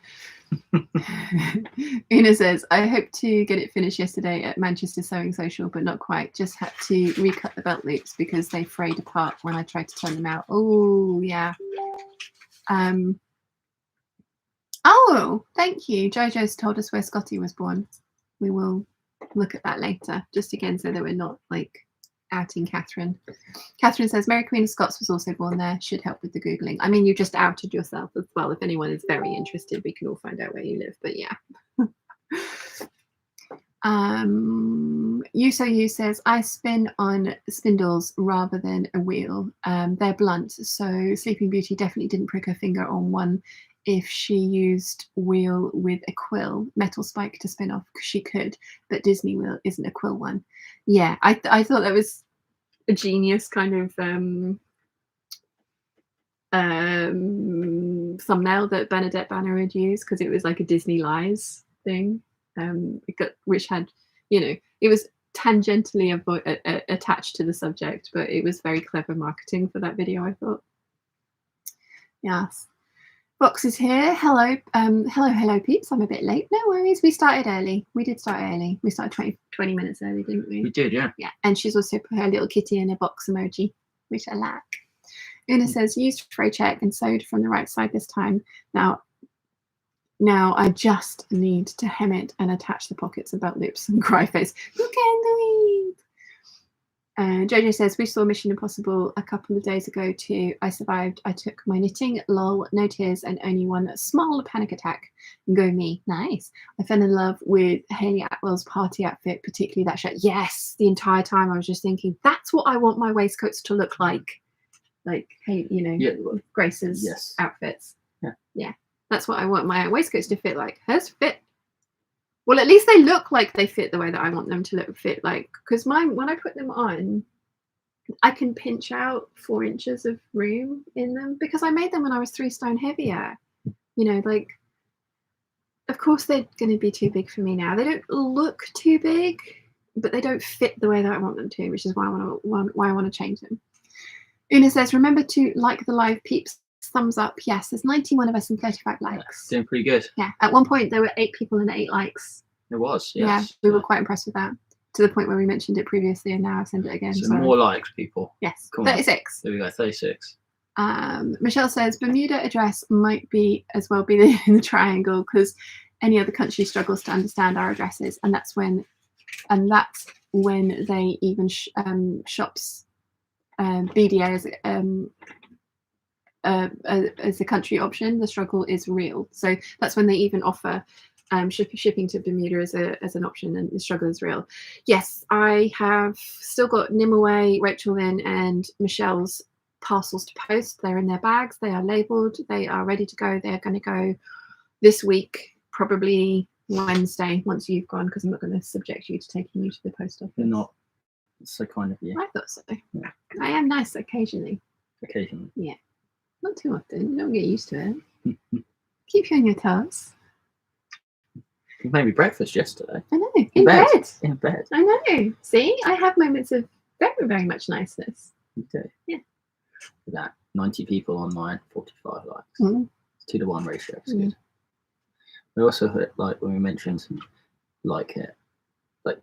Una says, I hope to get it finished yesterday at Manchester Sewing Social, but not quite. Just had to recut the belt loops because they frayed apart when I tried to turn them out. Oh, yeah. Oh, thank you. Jojo's told us where Scotty was born. We will look at that later, just again so that we're not like outing Catherine. Catherine says Mary Queen of Scots was also born there. Should help with the Googling. I mean, you just outed yourself as well. If anyone is very interested, we can all find out where you live. But yeah. You says I spin on spindles rather than a wheel. They're blunt, so Sleeping Beauty definitely didn't prick her finger on one if she used wheel with a quill metal spike to spin off, because she could, but Disney wheel isn't a quill one. Yeah, I thought that was a genius kind of thumbnail that Bernadette Banner had used because it was like a Disney Lies thing, which had, you know, it was tangentially attached to the subject, but it was very clever marketing for that video, I thought. Yes. Box is here. Hello, hello, peeps. I'm a bit late. No worries. We started early. We did start early. We started 20 minutes early, didn't we? We did, yeah. Yeah. And she's also put her little kitty in a box emoji, which I like. Una says, used tray check and sewed from the right side this time. Now I just need to hem it and attach the pockets of belt loops and cry face. Who can do it? Jojo says, we saw Mission Impossible a couple of days ago too. I survived. I took my knitting, lol, no tears, and only one small panic attack. Go me. Nice. I fell in love with Hayley Atwell's party outfit, particularly that shirt. Yes, the entire time I was just thinking, that's what I want my waistcoats to look like. Like, hey, you know, Grace's outfits. Yeah. That's what I want my waistcoats to fit like. Hers fit. Well, at least they look like they fit the way that I want them to fit like. Because mine, when I put them on, I can pinch out 4 inches of room in them because I made them when I was 3 stone heavier. You know, like, of course they're going to be too big for me now. They don't look too big, but they don't fit the way that I want them to, which is why I want to change them. Una says, remember to like the live peeps. Thumbs up. Yes, there's 91 of us and 35 likes. Doing pretty good. Yeah. At one point, there were 8 people and 8 likes. It was, yes. Yeah, we were quite impressed with that. To the point where we mentioned it previously, and now I've sent it again. So more likes, people. Yes. Come 36. On. There we go, 36. Michelle says, Bermuda address might be as well be in the triangle because any other country struggles to understand our addresses, and that's when they even shops BDA as a country option. The struggle is real, so that's when they even offer shipping to Bermuda as an option, and the struggle is real. Yes, I have still got Nimaway, Rachel Lynn, and Michelle's parcels to post. They're in their bags. They are labelled. They are ready to go. They're going to go this week, probably Wednesday, once you've gone, because I'm not going to subject you to taking you to the post office. You're not. It's so kind of you. I thought so. Yeah. I am nice occasionally. Occasionally. Yeah. Not too often. You don't get used to it. Keep you on your toes. You made me breakfast yesterday. I know. In bed. In bed. I know. See, I have moments of very, very much niceness. You do. Yeah. With that 90 people online, 45 likes. Mm. 2-to-1 ratio. It's good. We also heard, like, when we mentioned like it, like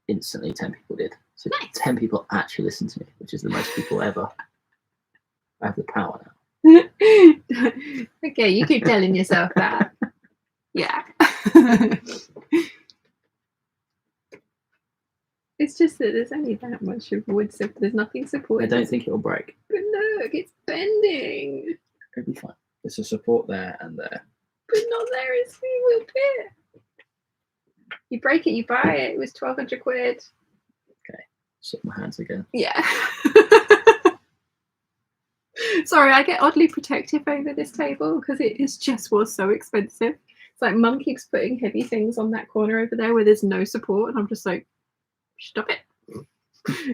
instantly 10 people did. So nice. 10 people actually listened to me, which is the most people ever. I have the power now. Okay, you keep telling yourself that. Yeah. It's just that there's only that much of wood, so there's nothing supporting. I don't think it'll break. But look, it's bending. It'll be fine. There's a support there and there. But not there is a little bit. You break it, you buy it. It was 1,200 quid. Okay. Slip my hands again. Yeah. Sorry, I get oddly protective over this table because it was so expensive. It's like Mum keeps putting heavy things on that corner over there where there's no support, and I'm just like, stop it.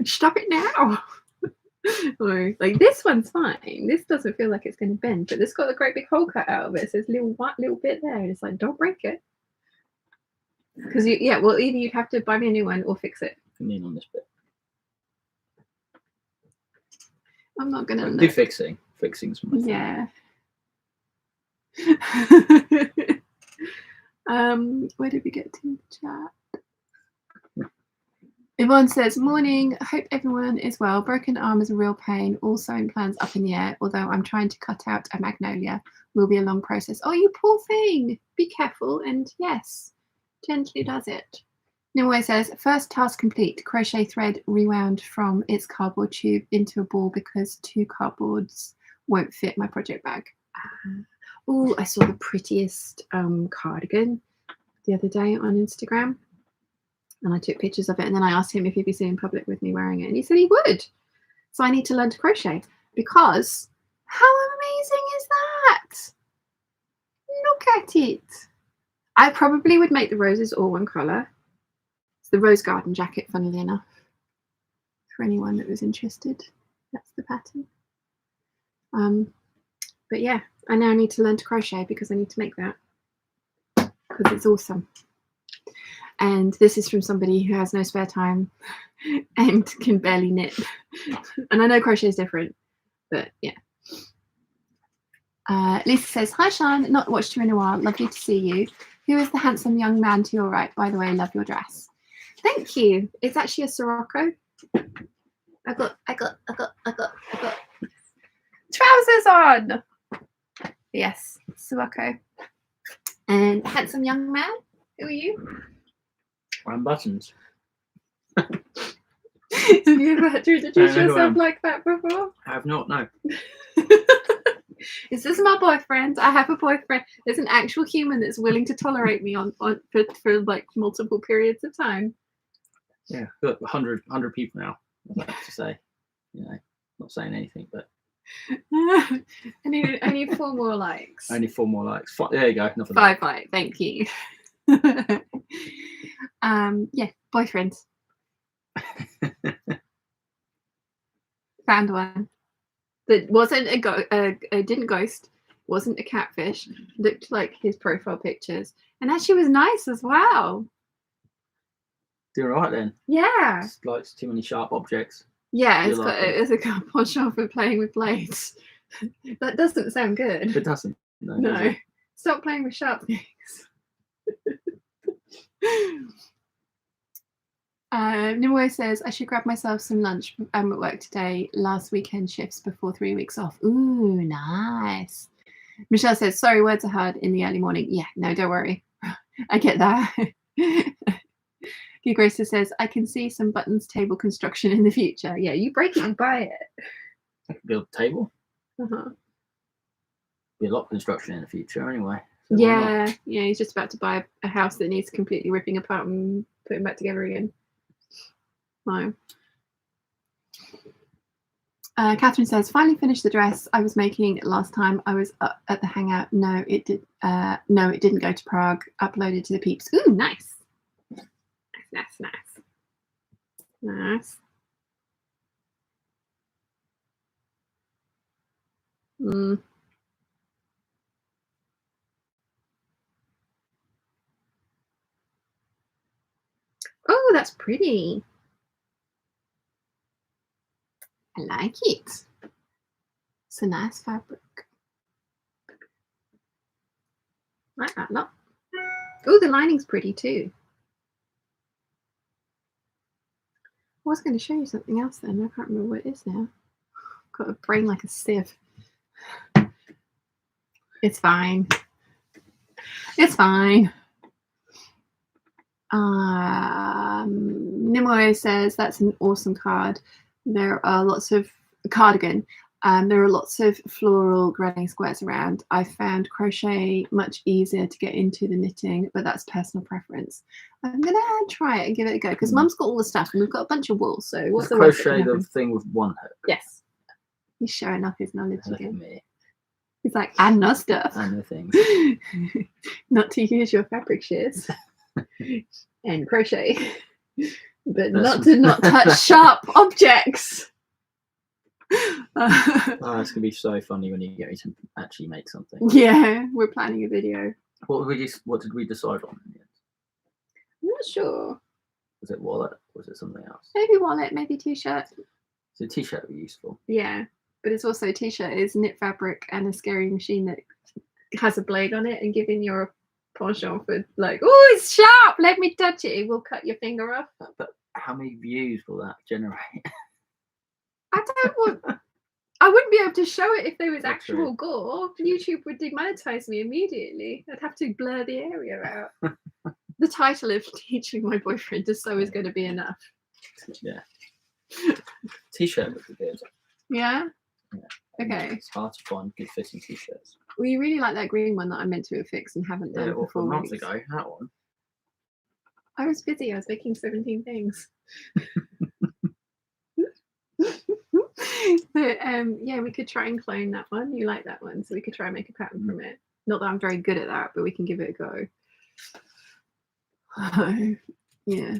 Stop it now. Or, like, this one's fine. This doesn't feel like it's going to bend, but it's got a great big hole cut out of it. So there's a little bit there, and it's like, don't break it. Because either you'd have to buy me a new one or fix it. Lean on this bit. I'm not gonna do fixing. Fixing's my thing. Yeah. Where did we get to in the chat? Yvonne says, morning, hope everyone is well. Broken arm is a real pain. All sewing plans up in the air, although I'm trying to cut out a magnolia. Will be a long process. Oh, you poor thing. Be careful, and yes, gently does it. Nimue says, first task complete. Crochet thread rewound from its cardboard tube into a ball because 2 cardboards won't fit my project bag. Oh, I saw the prettiest cardigan the other day on Instagram, and I took pictures of it, and then I asked him if he'd be seen in public with me wearing it, and he said he would. So I need to learn to crochet because how amazing is that? Look at it. I probably would make the roses all one colour. The Rose Garden jacket, funnily enough, for anyone that was interested. That's the pattern. But yeah, I now need to learn to crochet because I need to make that because it's awesome. And this is from somebody who has no spare time and can barely knit. And I know crochet is different, but yeah. Lisa says, hi Sean, not watched you in a while, lovely to see you. Who is the handsome young man to your right? By the way, love your dress. Thank you. It's actually a Sirocco. I got trousers on. Yes, Sirocco. And handsome young man, who are you? I'm Buttons. Have you ever had to introduce yourself like that before? I have not, no. Is this my boyfriend? I have a boyfriend. There's an actual human that's willing to tolerate me for like multiple periods of time. Yeah, got 100 people now. I'd like to say, you know, not saying anything, but I need 4 more likes. only 4 more likes. There you go. 5 likes. Thank you. Yeah, boyfriend. Found one that wasn't didn't ghost, wasn't a catfish, looked like his profile pictures, and actually was nice as well. Doing all right then. Yeah. Just likes too many sharp objects. Yeah, it's a penchant for playing with blades. That doesn't sound good. It doesn't. No. No. Does it? Stop playing with sharp things. Nimue says, I should grab myself some lunch. I'm at work today. Last weekend shifts before 3 weeks off. Ooh, nice. Michelle says, sorry, words are hard in the early morning. Yeah, no, don't worry. I get that. Grace says, I can see some buttons table construction in the future. Yeah, you break it and buy it. I can build a table. Uh-huh. Be a lot of construction in the future anyway. So Yeah, he's just about to buy a house that needs completely ripping apart and putting back together again. No. Catherine says, finally finished the dress I was making last time I was up at the hangout. No, it didn't go to Prague. Uploaded to the Peeps. Ooh, nice. Nice. Oh, that's pretty. I like it. It's a nice fabric. Like that lot. Oh, the lining's pretty too. I was going to show you something else then. I can't remember what it is now. Got a brain like a sieve. It's fine. It's fine. Nimue says that's an awesome card. There are lots of cardigan. There are lots of floral granny squares around. I found crochet much easier to get into the knitting, but that's personal preference. I'm gonna try it and give it a go because Mum's got all the stuff and we've got a bunch of wool. So what's the crochet the thing with one hook? Yes. He's showing off his knowledge Look at again. me. He's like, and no stuff. I know things. Not to use your fabric shears and crochet, but not touch sharp objects. Oh, it's gonna be so funny when you get me to actually make something. Yeah, we're planning a video. What did we decide on in the end? I'm not sure. Was it wallet? Or was it something else? Maybe wallet, maybe t-shirt. So a t-shirt would be useful. Yeah, but it's also t-shirt is knit fabric and a scary machine that has a blade on it, and giving your penchant for like, oh, it's sharp. Let me touch it. It will cut your finger off. But how many views will that generate? I wouldn't be able to show it if there was That's actual gore. YouTube would demonetize me immediately. I'd have to blur the area out. The title of teaching my boyfriend to sew is going to be enough. Yeah. T-shirt would be good. Yeah? Yeah. Okay. It's hard to find good fitting t-shirts. We really like that green one that I meant to have fixed and haven't done Yeah, for a month 4 weeks. ago, that one. I was busy. I was making 17 things. But yeah, we could try and clone that one. You like that one, so we could try and make a pattern from it. Not that I'm very good at that, but we can give it a go. Yeah.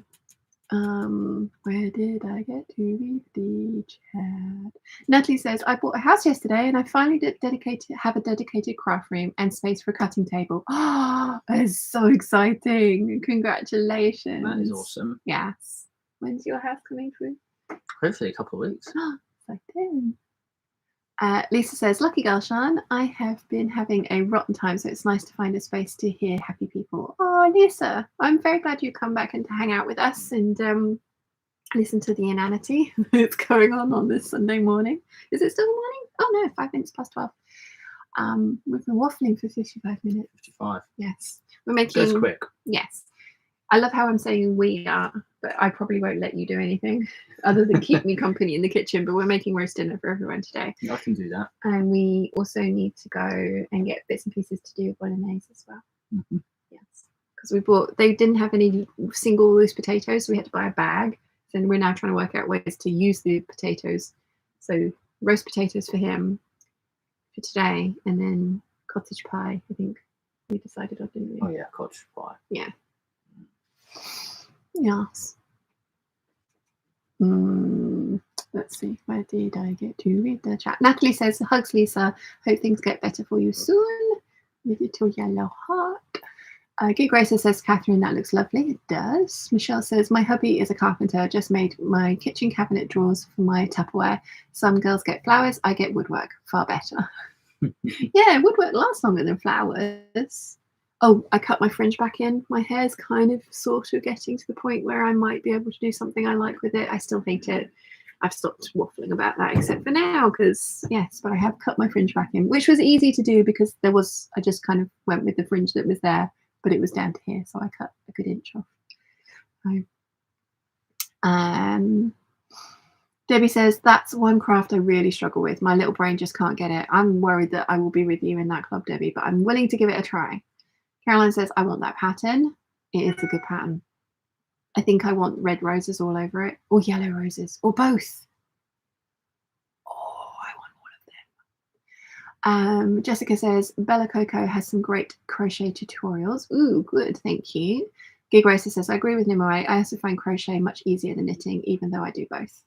Where did I get to read the chat? Natalie says, I bought a house yesterday and I finally have a dedicated craft room and space for a cutting table. Oh, that is so exciting. Congratulations. That is awesome. Yes. When's your house coming through? Hopefully a couple of weeks. Exciting. Lisa says, lucky girl, Sean. I have been having a rotten time, so it's nice to find a space to hear happy people. Oh, Lisa, I'm very glad you come back and to hang out with us and listen to the inanity that's going on this Sunday morning. Is it still the morning? Oh, no, 5 minutes past 12. We've been waffling for 55 minutes. 55. Yes. We're making... Goes quick. Yes. I love how I'm saying we are, but I probably won't let you do anything other than keep me company in the kitchen. But we're making roast dinner for everyone today. I can do that. And we also need to go and get bits and pieces to do bolognese as well. Mm-hmm. Yes, because they didn't have any single loose potatoes, so we had to buy a bag. So we're now trying to work out ways to use the potatoes. So roast potatoes for him for today, and then cottage pie. I think we decided on, didn't we? Oh yeah, cottage pie. Yeah. Yes. Let's see. Where did I get to read the chat? Natalie says, hugs, Lisa. Hope things get better for you soon. With a little yellow heart. Gig Racer says, Catherine, that looks lovely. It does. Michelle says, my hubby is a carpenter. Just made my kitchen cabinet drawers for my Tupperware. Some girls get flowers. I get woodwork. Far better. Yeah, woodwork lasts longer than flowers. Oh, I cut my fringe back in. My hair's kind of sort of getting to the point where I might be able to do something I like with it. I still hate it. I've stopped waffling about that except for now because, yes, but I have cut my fringe back in, which was easy to do because I just kind of went with the fringe that was there, but it was down to here, so I cut a good inch off. So, Debbie says, that's one craft I really struggle with. My little brain just can't get it. I'm worried that I will be with you in that club, Debbie, but I'm willing to give it a try. Caroline says, I want that pattern. It is a good pattern. I think I want red roses all over it, or yellow roses, or both. Oh, I want one of them. Jessica says, Bella Coco has some great crochet tutorials. Ooh, good, thank you. Gig Racer says, I agree with Nimue. I also find crochet much easier than knitting, even though I do both.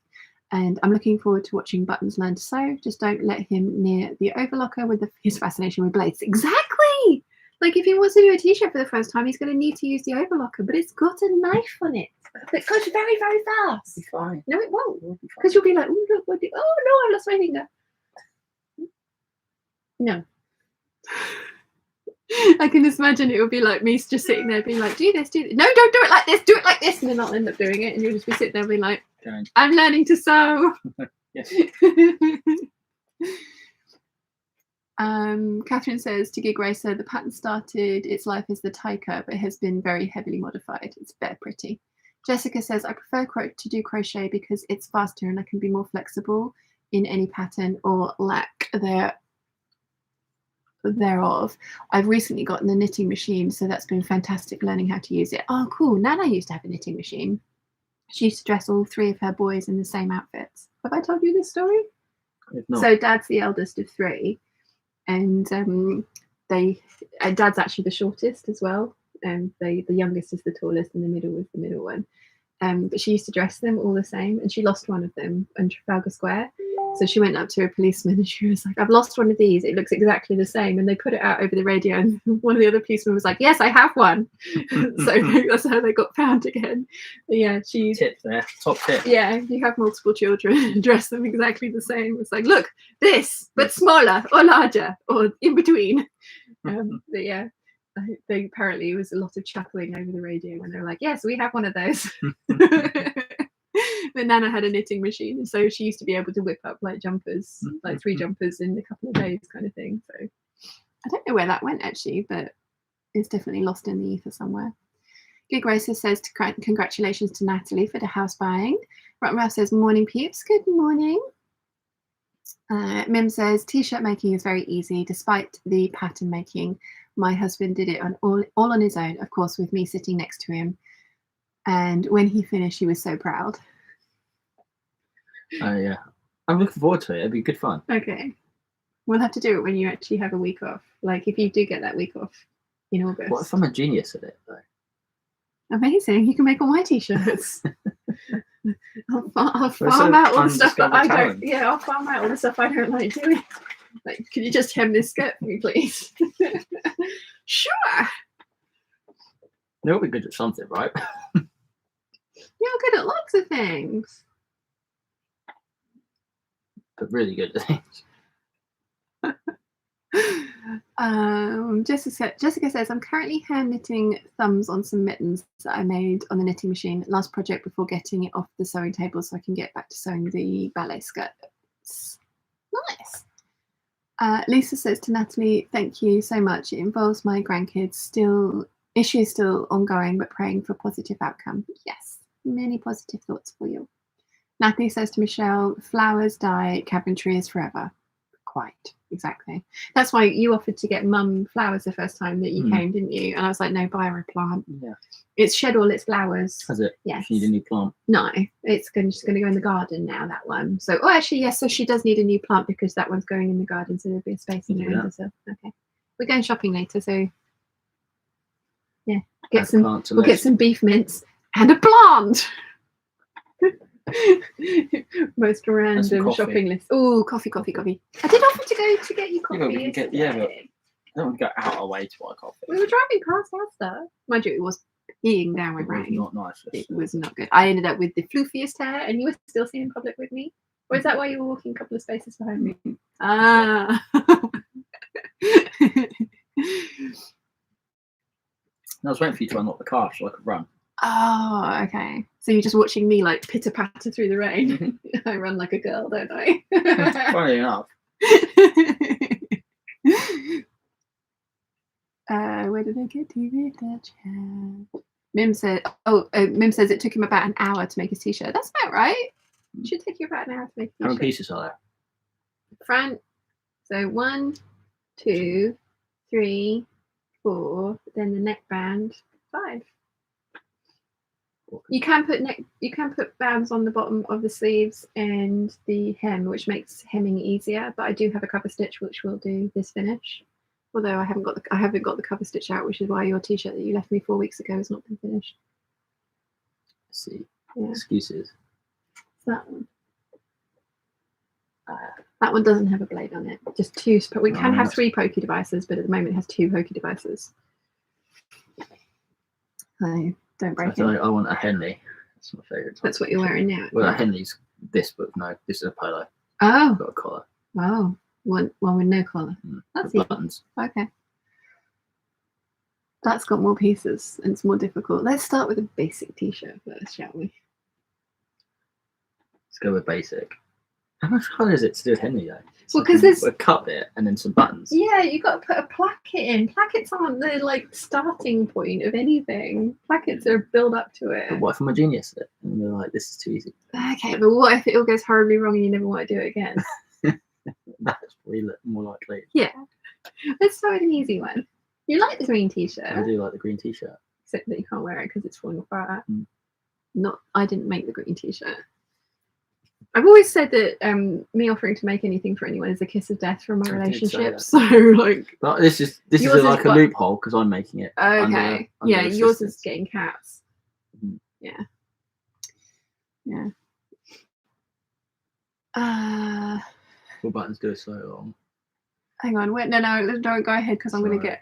And I'm looking forward to watching Buttons learn to sew. Just don't let him near the overlocker with his fascination with blades. Exactly! Like, if he wants to do a t-shirt for the first time, he's going to need to use the overlocker, but it's got a knife on it. It goes very, very fast. It'll be fine. No, it won't. Because you'll be like, oh, look, oh, no, I lost my finger. No. I can just imagine it would be like me just sitting there being like, do this, do this. No, don't do it like this, do it like this. And then I'll end up doing it, and you'll just be sitting there being like, I'm learning to sew. Yes. Catherine says to Gig Racer, the pattern started its life as the Taika, but has been very heavily modified. It's very pretty. Jessica says, I prefer to do crochet because it's faster and I can be more flexible in any pattern or lack thereof. I've recently gotten a knitting machine, so that's been fantastic learning how to use it. Oh, cool. Nana used to have a knitting machine. She used to dress all 3 of her boys in the same outfits. Have I told you this story? So Dad's the eldest of 3. And Dad's actually the shortest as well. The youngest is the tallest, and the middle was the middle one. But she used to dress them all the same, and she lost one of them on Trafalgar Square. So she went up to a policeman and she was like, I've lost one of these. It looks exactly the same. And they put it out over the radio, and one of the other policemen was like, yes, I have one. So that's how they got found again. But yeah, she tip there, top tip. Yeah, you have multiple children, dress them exactly the same. It's like, look, this, but smaller or larger or in between. But yeah, apparently it was a lot of chuckling over the radio when they were like, yes, we have one of those. But Nana had a knitting machine, and so she used to be able to whip up like jumpers, like 3 jumpers in a couple of days kind of thing. So I don't know where that went actually, but it's definitely lost in the ether somewhere. Gig Racer says congratulations to Natalie for the house buying. Rottenmouth says morning peeps. Good morning. Mim says t-shirt making is very easy despite the pattern making. My husband did it all on his own, of course, with me sitting next to him. And when he finished, he was so proud. Oh, yeah. I'm looking forward to it. It'll be good fun. Okay. We'll have to do it when you actually have a week off. Like, if you do get that week off in August. What if I'm a genius at it, though? Amazing. You can make all my t-shirts. I'll sort farm of out all the stuff that undiscovered I don't. talent. Yeah, I'll farm out all the stuff I don't like doing. Like, can you just hem this skirt for me, please? Sure. They'll be good at something, right? You're good at lots of things. But really good at things. Jessica says, I'm currently hand knitting thumbs on some mittens that I made on the knitting machine. Last project before getting it off the sewing table so I can get back to sewing the ballet skirts. Nice. Lisa says to Natalie, thank you so much. It involves my grandkids. Issues still ongoing, but praying for positive outcome. Yes, many positive thoughts for you. Natalie says to Michelle, flowers die, cabinetry is forever. Quite, exactly. That's why you offered to get mum flowers the first time that you came, didn't you? And I was like, no, buy her a plant. Yeah. It's shed all its flowers. Has it? Yes. You need a new plant. No, it's just going to go in the garden now, that one. So, actually, yes, so she does need a new plant because that one's going in the garden, so there'll be a space in the windowsill. Okay. We're going shopping later, so yeah. We'll get some beef mince and a plant. Most random shopping list. Oh, coffee. I did offer to go to get you coffee. Yeah, we can get, but I don't want to go out our way to buy coffee. We were driving past Asda. Mind you, it was peeing down with rain. Not nice. It was not good. I ended up with the floofiest hair, and you were still seen in public with me. Or is that why you were walking a couple of spaces behind me? Ah. I was waiting for you to unlock the car so I could run. Oh, okay. So you're just watching me like pitter patter through the rain. I run like a girl, don't I? Funny enough. Where did I get to with the chat? Mim said, Mim says it took him about an hour to make his t-shirt. That's about right. It should take you about an hour to make a t-shirt. How many pieces are there? Front. So 1, 2, 3, 4. Then the neckband 5. You can put bands on the bottom of the sleeves and the hem, which makes hemming easier. But I do have a cover stitch which will do this finish. Although I haven't got the cover stitch out, which is why your t-shirt that you left me 4 weeks ago has not been finished. Let's see. Yeah. Excuses. That one. That one doesn't have a blade on it. Just 2. But we can have 3 pokey devices, but at the moment it has 2 pokey devices. So don't break it. I want a Henley. That's my favourite. That's what you're wearing now. Well, a Henley's this, but no, this is a polo. Oh. It's got a collar. Oh. One with no collar. That's the buttons. Okay. That's got more pieces and it's more difficult. Let's start with a basic t-shirt first, shall we? Let's go with basic. How much harder is it to do a Henley though? Well, because there's a cut bit and then some buttons. Yeah, you got to put a placket in. Plackets aren't the starting point of anything. Plackets are build up to it. But what if I'm a genius at it? And we're like, this is too easy. Okay, but what if it all goes horribly wrong and you never want to do it again? That's probably more likely. Yeah. Let's start with an easy one. You like the green t-shirt. I do like the green t-shirt. Except that you can't wear it because it's falling apart. I didn't make the green t-shirt. I've always said that me offering to make anything for anyone is a kiss of death from my relationship. So like, but this is like a loophole because I'm making it. Okay. Yeah, yours is getting cats. Yeah. Yeah. What buttons do it so long? Hang on. Wait. No. Don't go ahead because I'm gonna get.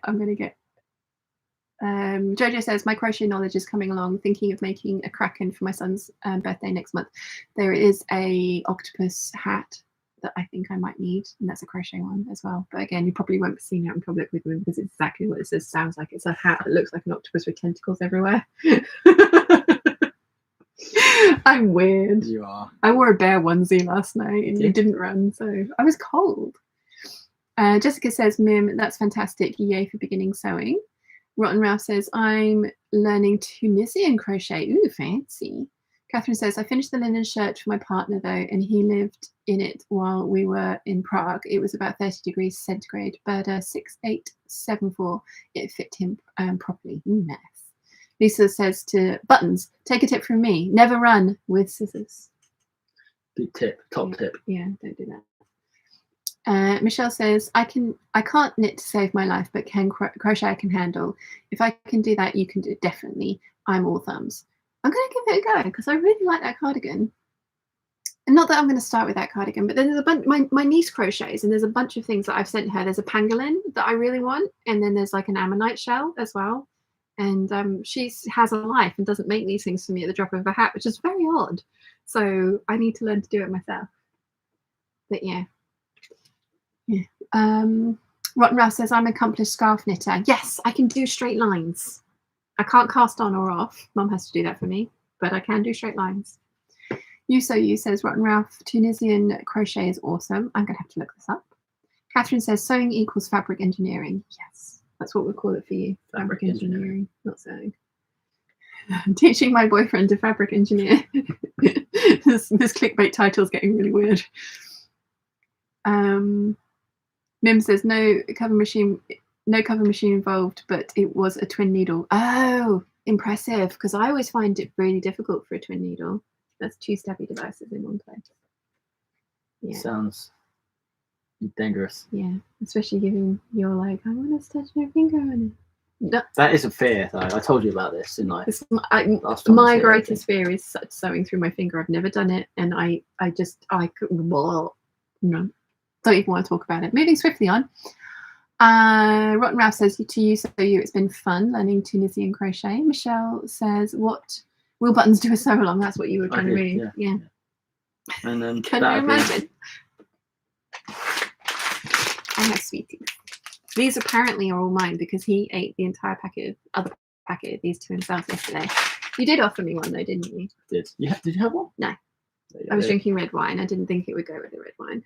Jojo says my crochet knowledge is coming along. Thinking of making a kraken for my son's birthday next month. There is a octopus hat that I think I might need, and that's a crochet one as well. But again, you probably won't be seeing it in public with me because it's exactly what it says. Sounds like it's a hat that looks like an octopus with tentacles everywhere. I'm weird. You are. I wore a bear onesie last night and you didn't run, so I was cold. Jessica says, Mim, that's fantastic. Yay for beginning sewing. Rotten Ralph says, I'm learning Tunisian crochet. Ooh, fancy. Catherine says, I finished the linen shirt for my partner, though, and he lived in it while we were in Prague. It was about 30 degrees centigrade. Berda 6874. It fit him properly. Ooh, nice. Lisa says to buttons, take a tip from me. Never run with scissors. Good tip. Top tip. Yeah, don't do that. Michelle says, I can't knit to save my life, but crochet I can handle. If I can do that, you can do it. Definitely. I'm all thumbs. I'm going to give it a go because I really like that cardigan. And not that I'm going to start with that cardigan, but then there's a bunch. My niece crochets, and there's a bunch of things that I've sent her. There's a pangolin that I really want, and then there's like an ammonite shell as well. And she has a life and doesn't make these things for me at the drop of a hat, which is very odd. So I need to learn to do it myself. But yeah. Rotten Ralph says, I'm an accomplished scarf knitter. Yes, I can do straight lines. I can't cast on or off. Mum has to do that for me, but I can do straight lines. You says, Rotten Ralph, Tunisian crochet is awesome. I'm going to have to look this up. Catherine says, sewing equals fabric engineering. Yes, that's what we call it for you. Fabric engineering, not sewing. Teaching my boyfriend to fabric engineer. this clickbait title is getting really weird. Mim says, no cover machine involved, but it was a twin needle. Oh, impressive, because I always find it really difficult for a twin needle. That's 2 stabby devices in one place. Yeah. Sounds dangerous. Yeah, especially given you're like, I want to touch my finger on it. No. That is a fear, though. I told you about this in like my greatest fear is sewing through my finger. I've never done it, and I couldn't. Well, no, don't even want to talk about it. Moving swiftly on. Rotten Ralph says, to you, it's been fun learning Tunisian crochet. Michelle says, what will buttons do a sew along? That's what you were trying to read. Yeah. And then can you imagine? I have sweeties. These apparently are all mine because he ate the entire other packet of these to himself yesterday. You did offer me one though, didn't you? Did you have one? No. I was drinking red wine. I didn't think it would go with the red wine.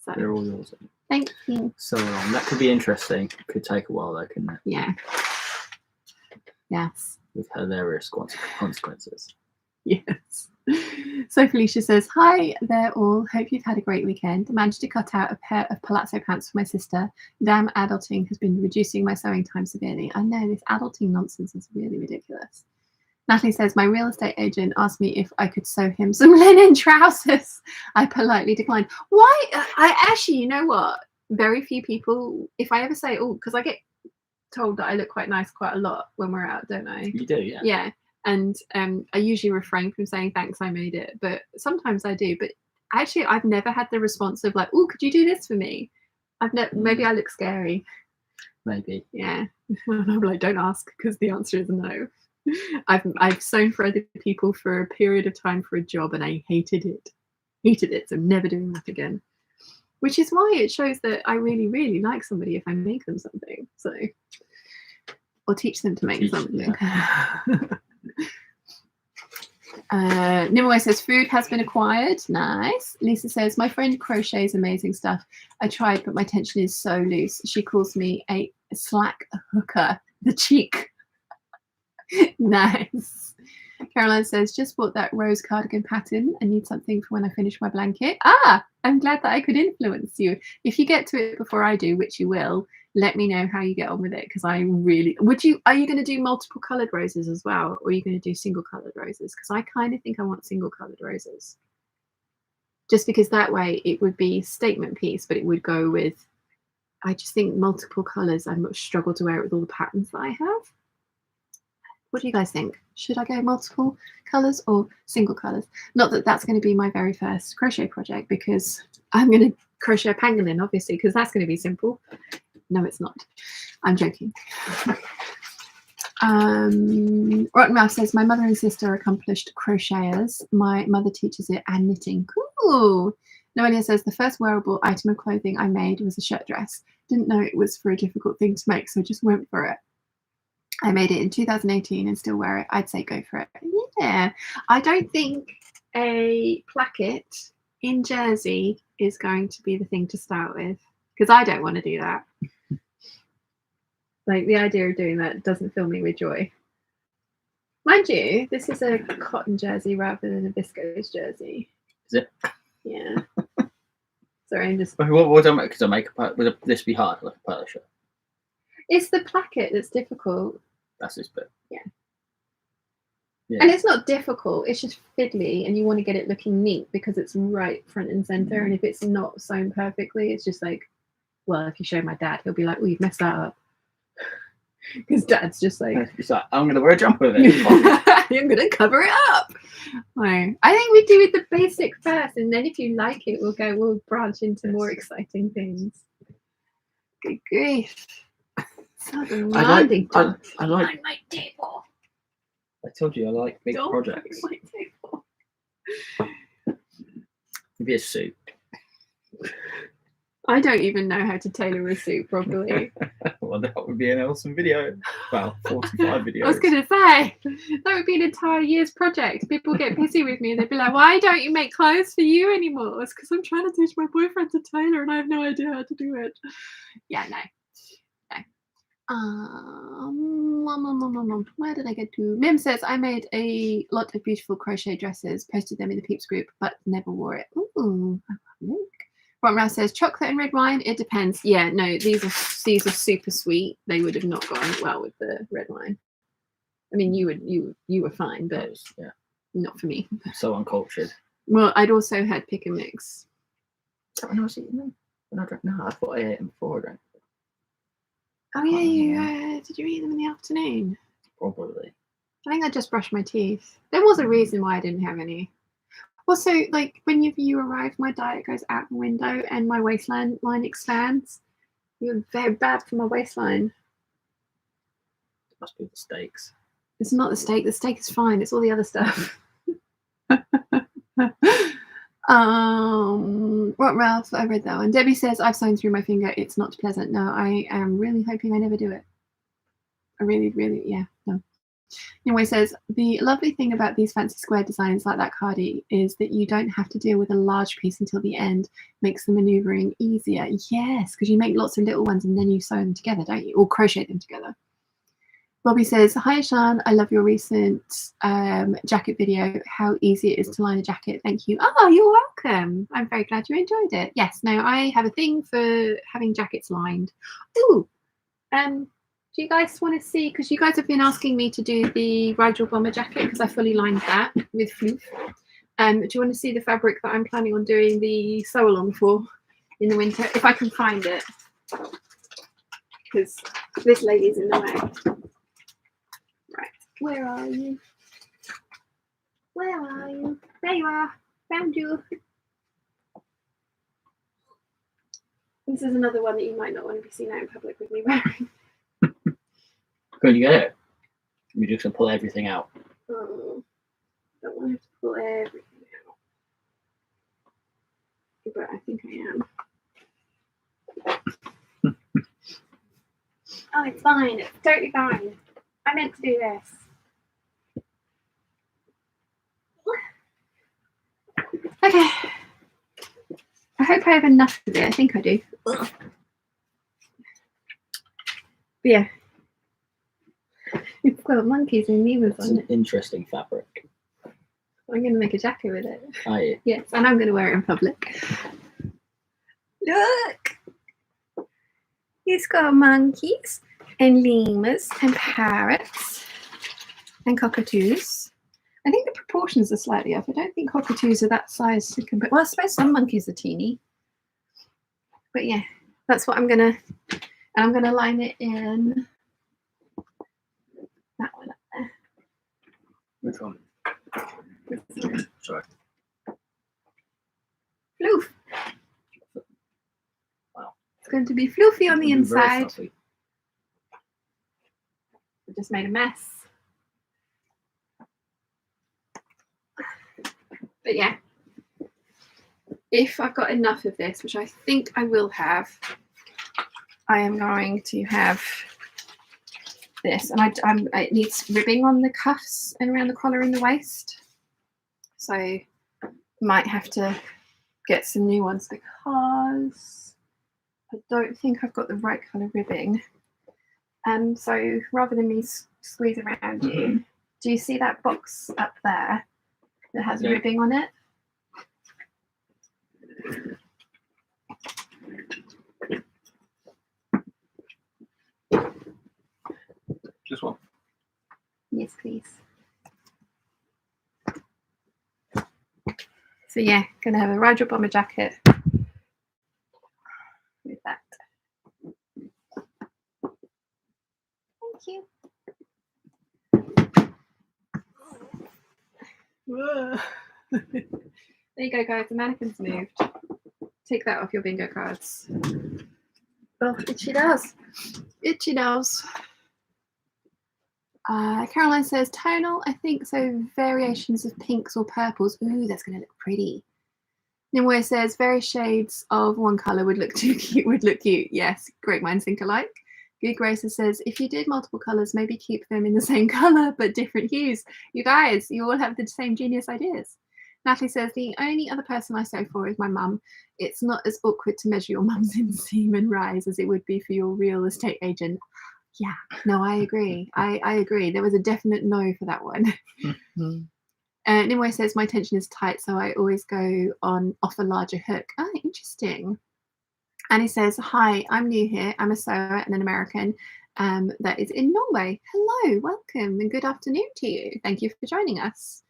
So they're all yours. Thank you. So that could be interesting. Could take a while though, couldn't it? Yeah. Yes. With hilarious consequences. Yes. So Felicia says, hi there all. Hope you've had a great weekend. I managed to cut out a pair of palazzo pants for my sister. Damn, adulting has been reducing my sewing time severely. I know, this adulting nonsense is really ridiculous. Natalie says, my real estate agent asked me if I could sew him some linen trousers. I politely declined. Why? I actually, you know what? Very few people, if I ever say, oh, because I get told that I look quite nice quite a lot when we're out, don't I? You do, yeah. Yeah. And I usually refrain from saying thanks, I made it, but sometimes I do. But actually, I've never had the response of like, oh, could you do this for me? Maybe I look scary. Maybe. Yeah. And I'm like, don't ask, because the answer is no. I've sewn for other people for a period of time for a job, and I hated it. So I'm never doing that again. Which is why it shows that I really, really like somebody if I make them something. So, or teach them to make something. Yeah. Nimue says, food has been acquired. Nice. Lisa says, my friend crochets amazing stuff. I tried, but my tension is so loose. She calls me a slack hooker. The cheek. Nice. Caroline says, just bought that rose cardigan pattern. I need something for when I finish my blanket. I'm glad that I could influence you. If you get to it before I do, which you will, let me know how you get on with it, because I really are you going to do multiple coloured roses as well, or are you going to do single coloured roses? Because I kind of think I want single coloured roses, just because that way it would be statement piece, but it would go with, I just think multiple colours, I much struggle to wear it with all the patterns that I have. What do you guys think? Should I go multiple colours or single colours? Not that that's going to be my very first crochet project, because I'm going to crochet a pangolin, obviously, because that's going to be simple. No, it's not. I'm joking. Rotten Mouth says, my mother and sister are accomplished crocheters. My mother teaches it and knitting. Cool. Noelia says, the first wearable item of clothing I made was a shirt dress. Didn't know it was for a difficult thing to make, so just went for it. I made it in 2018 and still wear it. I'd say go for it. Yeah. I don't think a placket in jersey is going to be the thing to start with, because I don't want to do that. Like, the idea of doing that doesn't fill me with joy. Mind you, this is a cotton jersey rather than a viscose jersey. Is it? Yeah. Sorry, I'm just... What would I make? Because I make would this be hard, like a polo shirt? It's the placket that's difficult. That's this bit. Yeah. Yeah. And it's not difficult, it's just fiddly, and you want to get it looking neat because it's right front and center. And if it's not sewn perfectly, it's just like, well, if you show my dad, he'll be like, oh, you've messed that up. Because Dad's just like, It's like, I'm going to wear a jumper with it. I'm gonna cover it up. No, I think we do it the basic first, and then if you like it, we'll branch into more exciting things. Good grief. So demanding. I like my table. I told you I like big Don't projects. my table. Maybe a suit. I don't even know how to tailor a suit properly. Well, that would be an awesome video. Well, 45 videos. I was going to say, that would be an entire year's project. People get busy with me and they'd be like, why don't you make clothes for you anymore? It's because I'm trying to teach my boyfriend to tailor and I have no idea how to do it. Yeah, no. Where did I get to? Mim says, I made a lot of beautiful crochet dresses, posted them in the Peeps group, but never wore it. Ooh, I love it. Ron says chocolate and red wine. It depends. Yeah, no, these are super sweet. They would have not gone well with the red wine. I mean, you were fine, but yeah, not for me. So uncultured. Well, I'd also had pick and mix. Is that when I was eating them? When I drank? No, I thought I ate them before I drank. Oh yeah, you did you eat them in the afternoon? Probably. I think I just brushed my teeth. There was a reason why I didn't have any. Also, like when you arrive, my diet goes out the window and my waistline expands. You're very bad for my waistline. It must be the steaks. It's not the steak. The steak is fine. It's all the other stuff. What Ralph? I read that one. Debbie says I've sewn through my finger. It's not pleasant. No, I am really hoping I never do it. I really, yeah, no. Anyway, says the lovely thing about these fancy square designs like that cardi is that you don't have to deal with a large piece until the end. Makes the maneuvering easier. Yes, because you make lots of little ones and then you sew them together, don't you? Or crochet them together. Bobby says, hi Shan, I love your recent jacket video. How easy it is to line a jacket. Thank you. Oh, you're welcome. I'm very glad you enjoyed it. Yes, no, I have a thing for having jackets lined. Ooh, do you guys want to see, because you guys have been asking me to do the Rigel bomber jacket because I fully lined that with floof. Do you want to see the fabric that I'm planning on doing the sew along for in the winter? If I can find it, because this lady's in the way. Right, where are you? Where are you? There you are. Found you. This is another one that you might not want to be seen out in public with me wearing. Can you get it? We're just going to pull everything out. Oh, don't want to have to pull everything out. But I think I am. Oh, it's fine. It's totally fine. I meant to do this. Okay. I hope I have enough of it. I think I do. Ugh. But yeah. It's got monkeys and lemurs It's on an it. interesting fabric. I'm going to make a jacket with it. Are you? Yes, and I'm going to wear it in public. Look! It's got monkeys and lemurs and parrots and cockatoos. I think the proportions are slightly off. I don't think cockatoos are that size to compare. Well, I suppose some monkeys are teeny. But yeah, that's what I'm going to... And I'm going to line it in... that one up there. Which one? Sorry. Floof. Wow. It's going to be floofy on the It'll be very inside. fluffy. I just made a mess. But yeah, if I've got enough of this, which I think I will have, I am going to have this. And it needs ribbing on the cuffs and around the collar and the waist. So I might have to get some new ones because I don't think I've got the right colour ribbing. So rather than me squeeze around you, do you see that box up there that has ribbing on it? Just one. Yes, please. So yeah, gonna have a Rigel bomber jacket with that. There you go, guys. The mannequin's moved. Take that off your bingo cards. Oh, itchy nose. Itchy nose. Caroline says tonal, I think so. Variations of pinks or purples. Ooh, that's going to look pretty. Nimue says various shades of one color would look too cute. Would look cute. Yes, great minds think alike. Good Gracer says if you did multiple colors, maybe keep them in the same color but different hues. You guys, you all have the same genius ideas. Natalie says the only other person I sew for is my mum. It's not as awkward to measure your mum's inseam and rise as it would be for your real estate agent. Yeah, no, I agree. I agree. There was a definite no for that one. Nimue says my tension is tight, so I always go on off a larger hook. Oh, interesting. And he says, hi, I'm new here. I'm a sewer and an American that is in Norway. Hello, welcome, and good afternoon to you. Thank you for joining us.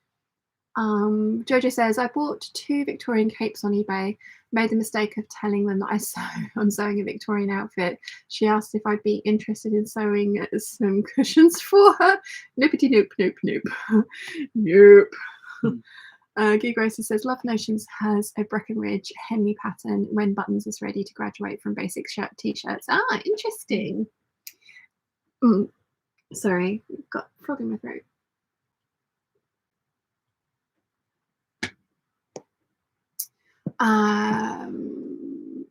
Jojo says, I bought 2 Victorian capes on eBay, made the mistake of telling them that I'm sewing a Victorian outfit. She asked if I'd be interested in sewing some cushions for her. Noopity noop, noop, noop. Nope. Guy Gracer says, Love Notions has a Breckenridge Henley pattern when Buttons is ready to graduate from basic t-shirts. Ah, interesting. Sorry, got a frog in my throat.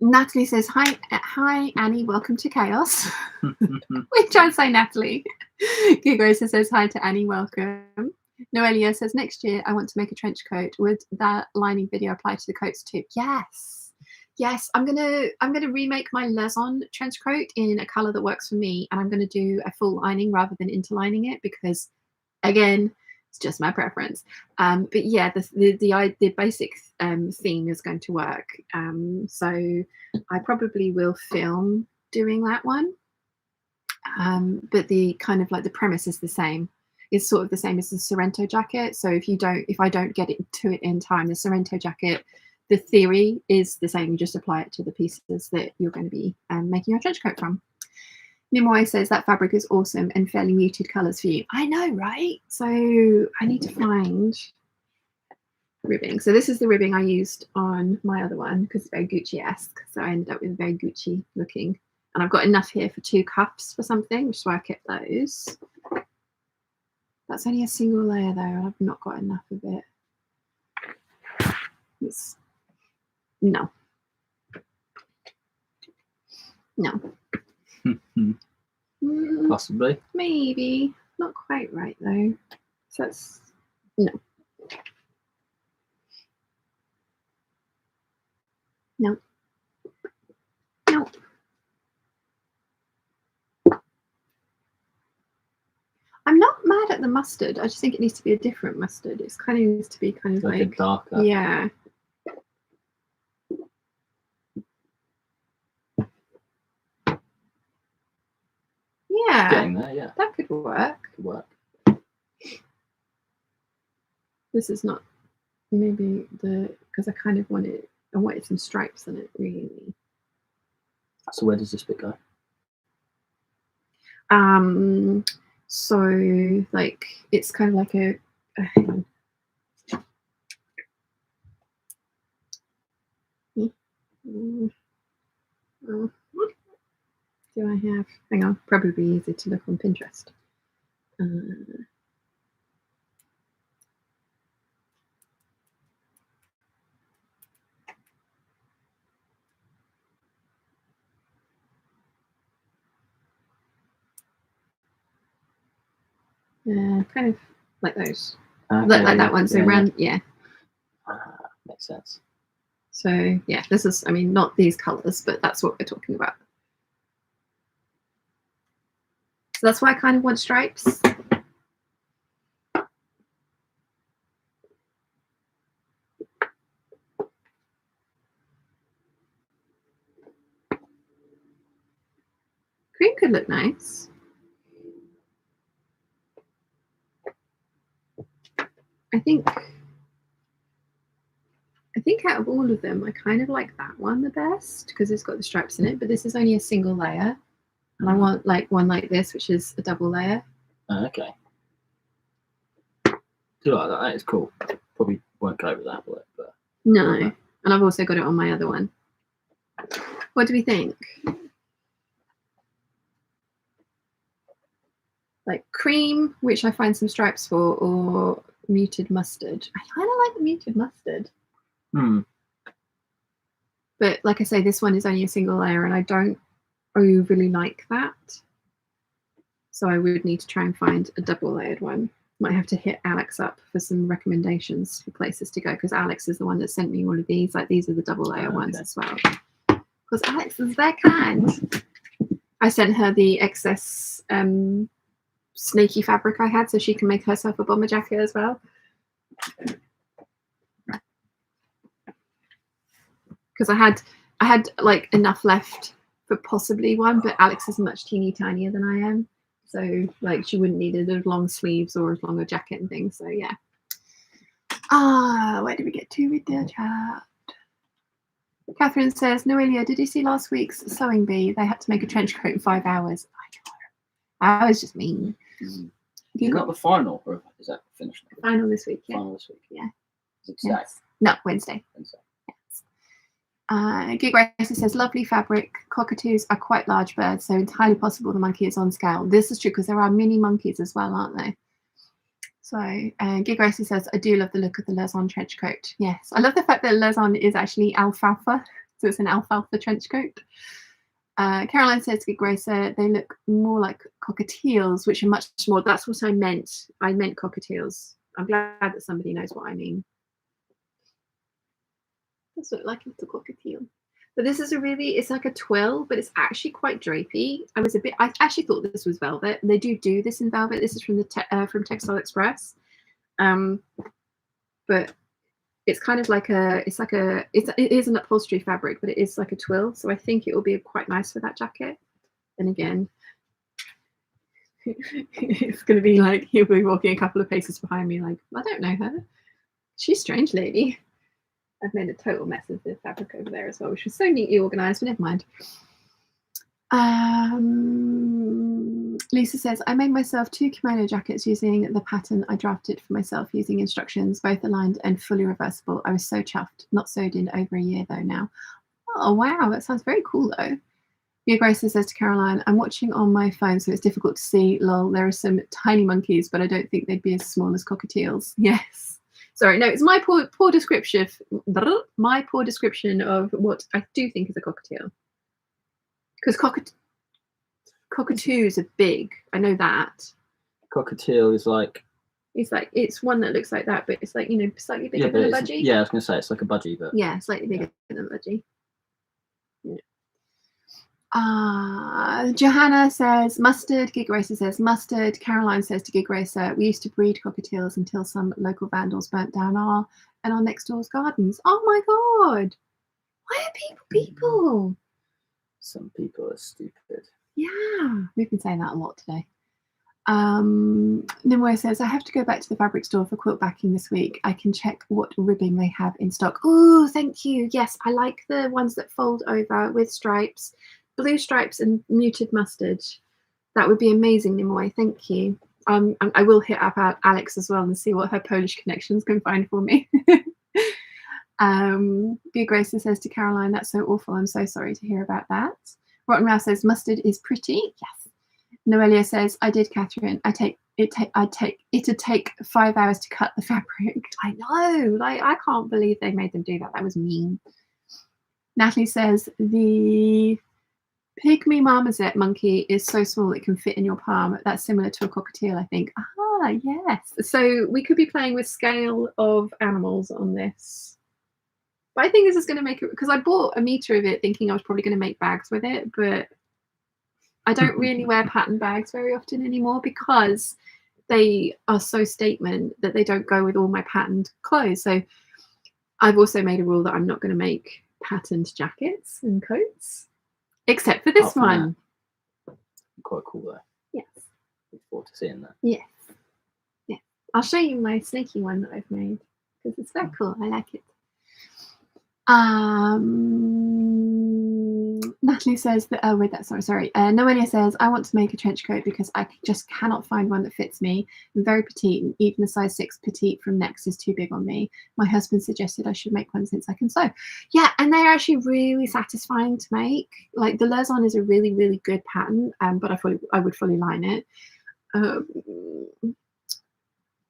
Natalie says, hi Annie, welcome to Chaos. We try and say Natalie. Guy Gracer says, hi to Annie, welcome. Noelia says, next year I want to make a trench coat. Would that lining video apply to the coats too? Yes. I'm gonna remake my Lezon trench coat in a color that works for me, and I'm gonna do a full lining rather than interlining it because, again, it's just my preference. But yeah, the basic theme is going to work. So I probably will film doing that one. But the kind of like the premise is the same. It's sort of the same as the Sorrento jacket. So if I don't get it to it in time, the Sorrento jacket, the theory is the same. You just apply it to the pieces that you're going to be making your trench coat from. Nimue says that fabric is awesome and fairly muted colours for you. I know, right? So I need to find ribbing. So this is the ribbing I used on my other one because it's very Gucci-esque. So I ended up with very Gucci looking. And I've got enough here for 2 cups for something, which is why I kept those. That's only a single layer though. I've not got enough of it. No. Possibly. Maybe. Not quite right though. So that's no. I'm not mad at the mustard. I just think it needs to be a different mustard. It's kind of needs to be kind of like a darker. Yeah. Yeah. Getting there, yeah. That could work. This is not maybe because I kind of wanted some stripes on it really. So where does this bit go? So like it's kind of like a hang on. Do I have? Hang on, probably easy to look on Pinterest. Kind of like those, like that one. So round, yeah. Makes sense. So yeah, this is, I mean, not these colors, but that's what we're talking about. So that's why I kind of want stripes. Green could look nice. I think out of all of them, I kind of like that one the best because it's got the stripes in it, but this is only a single layer. And I want like one like this, which is a double layer. Okay. Do like that. That is cool. Probably won't go with that, but No. And I've also got it on my other one. What do we think? Like cream, which I find some stripes for, or muted mustard. I kind of like the muted mustard. But like I say, this one is only a single layer and I don't overly like that. So I would need to try and find a double layered one. Might have to hit Alex up for some recommendations for places to go, because Alex is the one that sent me all of these. Like these are the double layer ones as well. Because Alex is their kind. I sent her the excess snaky fabric I had so she can make herself a bomber jacket as well. Because I had like enough left for possibly one, but Alex is much teeny tinier than I am. So like she wouldn't need as long sleeves or as long a jacket and things. So yeah. Where did we get to with the chat? Catherine says, Noelia, did you see last week's sewing bee? They had to make a trench coat in 5 hours. I was just mean. You got the final, or is that finished? Final this week, yeah. Final this week. Yeah. Yes. No, Wednesday. Gig Racer says, lovely fabric. Cockatoos are quite large birds, so entirely possible the monkey is on scale. This is true because there are mini monkeys as well, aren't they? So Gig Racer says, I do love the look of the Lezon trench coat. Yes, I love the fact that Lezon is actually alfalfa, so it's an alfalfa trench coat. Caroline says, Gig Racer, they look more like cockatiels, which are much smaller. That's what I meant. I meant cockatiels. I'm glad that somebody knows what I mean. That's what like a little cockatiel. But this is it's like a twill, but it's actually quite drapey. I actually thought this was velvet. They do this in velvet. This is from the from Textile Express, but it's kind of like it is an upholstery fabric, but it is like a twill. So I think it will be quite nice for that jacket. And again, it's going to be like he'll be walking a couple of paces behind me, like I don't know her. She's a strange lady. I've made a total mess of the fabric over there as well, which was so neatly organised, but never mind. Lisa says, I made myself 2 kimono jackets using the pattern I drafted for myself using instructions, both aligned and fully reversible. I was so chuffed. Not sewed in over a year though now. Oh, wow, that sounds very cool though. Mia Grace says to Caroline, I'm watching on my phone, so it's difficult to see. Lol, there are some tiny monkeys, but I don't think they'd be as small as cockatiels. Yes. Sorry, no, it's my poor description. My poor description of what I do think is a cockatiel. Because cockatoos are big. I know that. Cockatiel is like. It's one that looks like that, but it's like slightly bigger than a budgie. Yeah, I was gonna say it's like a budgie, but yeah, slightly bigger than a budgie. Yeah. Johanna says mustard. Gig Racer says mustard. Caroline says to Gig Racer, we used to breed cockatiels until some local vandals burnt down our next door's gardens. Oh my god! Why are people? Some people are stupid. Yeah, we've been saying that a lot today. Nimue says, I have to go back to the fabric store for quilt backing this week. I can check what ribbing they have in stock. Oh, thank you. Yes, I like the ones that fold over with stripes. Blue stripes and muted mustard. That would be amazing, Nimue. Thank you. I will hit up Alex as well and see what her Polish connections can find for me. Bea Grayson says to Caroline, that's so awful. I'm so sorry to hear about that. Rotten Mouse says mustard is pretty. Yes. Noelia says, I did, Catherine. It'd take 5 hours to cut the fabric. I know. Like I can't believe they made them do that. That was mean. Natalie says the Pygmy marmoset monkey is so small it can fit in your palm. That's similar to a cockatiel, I think. Ah, yes. So we could be playing with scale of animals on this. But I think this is going to make it, because I bought a meter of it thinking I was probably going to make bags with it, but I don't really wear pattern bags very often anymore because they are so statement that they don't go with all my patterned clothes. So I've also made a rule that I'm not going to make patterned jackets and coats. Except for this one. Quite cool though. Yes. Look forward to seeing that. Yes. Yeah. I'll show you my snaky one that I've made because it's very cool. I like it. Natalie says that, oh, wait, that's sorry. Noelia says, I want to make a trench coat because I just cannot find one that fits me. I'm very petite, and even the size 6 petite from Next is too big on me. My husband suggested I should make one since I can sew. Yeah, and they're actually really satisfying to make. Like the Lezon is a really, really good pattern, but I would fully line it.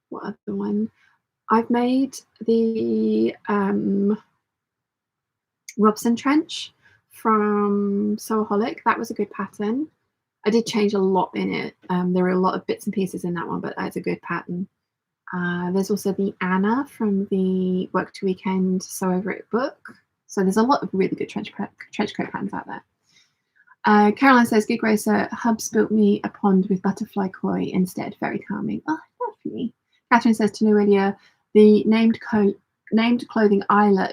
What other one? I've made the Robson trench from Sewaholic. That was a good pattern. I did change a lot in it. There were a lot of bits and pieces in that one, but that's a good pattern. There's also the Anna from the Work to Weekend Sew Over It book. So there's a lot of really good trench coat patterns out there. Caroline says, Gig Racer, Hubs built me a pond with butterfly koi instead. Very calming. Oh, lovely. Catherine says to Noelia, the named clothing Isla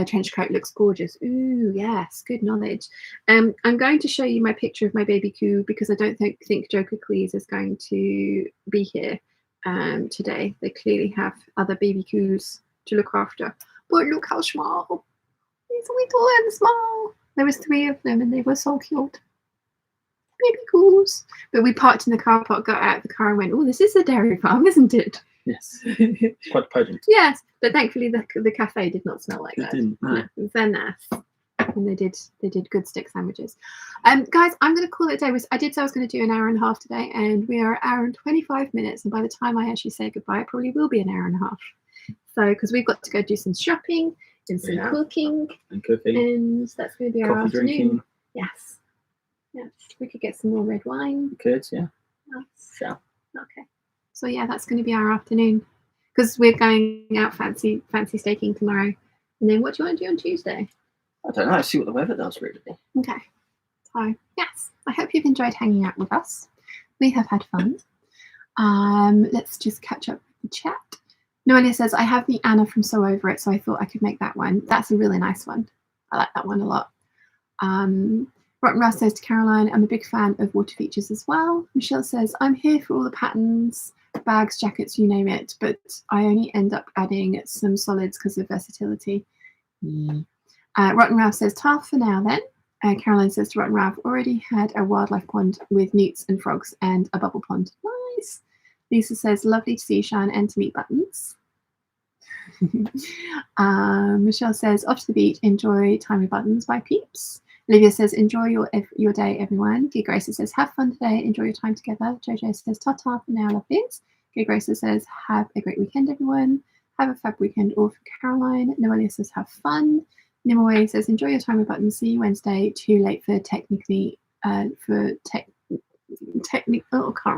trench coat looks gorgeous. Ooh, yes, good knowledge. I'm going to show you my picture of my baby coo because I don't think Joker Cleese is going to be here today. They clearly have other baby coos to look after. But look how small. He's little and small. There was 3 of them and they were so cute. Baby coos. But we parked in the car park, got out of the car and went, oh, this is a dairy farm, isn't it? Yes. It's quite potent. Yes, but thankfully the cafe did not smell like that. It didn't. No. No, it was very nice. And they did good stick sandwiches. Guys, I'm going to call it a day. I did say I was going to do an hour and a half today, and we are an hour and 25 minutes. And by the time I actually say goodbye, it probably will be an hour and a half. So, because we've got to go do some shopping and some cooking. And cooking. And that's going to be our Coffee afternoon. drinking. Yes. Yes. We could get some more red wine. We could, yeah. Nice. Sure. Okay. So yeah, that's going to be our afternoon because we're going out fancy staking tomorrow. And then what do you want to do on Tuesday? I don't know. See what the weather does, really. Okay. So yes, I hope you've enjoyed hanging out with us. We have had fun. Let's just catch up with the chat. Noelia says, I have the Anna from Sew Over It, so I thought I could make that one. That's a really nice one. I like that one a lot. Rotten Ross says to Caroline, I'm a big fan of water features as well. Michelle says, I'm here for all the patterns, bags, jackets, you name it, but I only end up adding some solids because of versatility. Rotten Ralph says, tough for now then. Caroline says to Rotten Ralph, already had a wildlife pond with newts and frogs and a bubble pond. Nice. Lisa says, lovely to see you, Shan, and to meet Buttons. Michelle says, off to the beach, enjoy time with Buttons by Peeps. Olivia says, enjoy your day, everyone. Gig Gracer says, have fun today, enjoy your time together. Jojo says, ta-ta for now, love this. Gig Gracer says, have a great weekend, everyone. Have a fab weekend all for Caroline. Noelia says, have fun. Nimue says, enjoy your time with Buttons. See you Wednesday. Too late for can't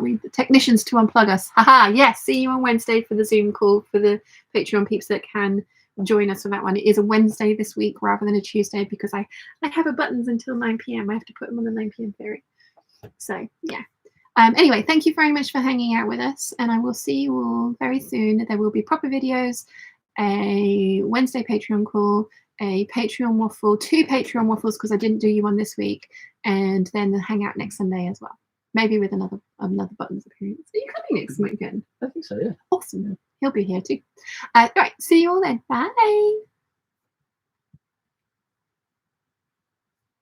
read the technicians to unplug us. Haha, yes, see you on Wednesday for the Zoom call for the Patreon peeps that can join us for that one. It is a Wednesday this week rather than a Tuesday because I have a Buttons until 9 p.m. I have to put them on the 9 p.m. ferry. So yeah. Anyway, thank you very much for hanging out with us, and I will see you all very soon. There will be proper videos, a Wednesday Patreon call, a Patreon waffle, 2 Patreon waffles because I didn't do you one this week, and then the hangout next Sunday as well. Maybe with another Buttons appearance. Are you coming next weekend? I think so, yeah. Awesome. He'll be here too. Right, see you all then. Bye.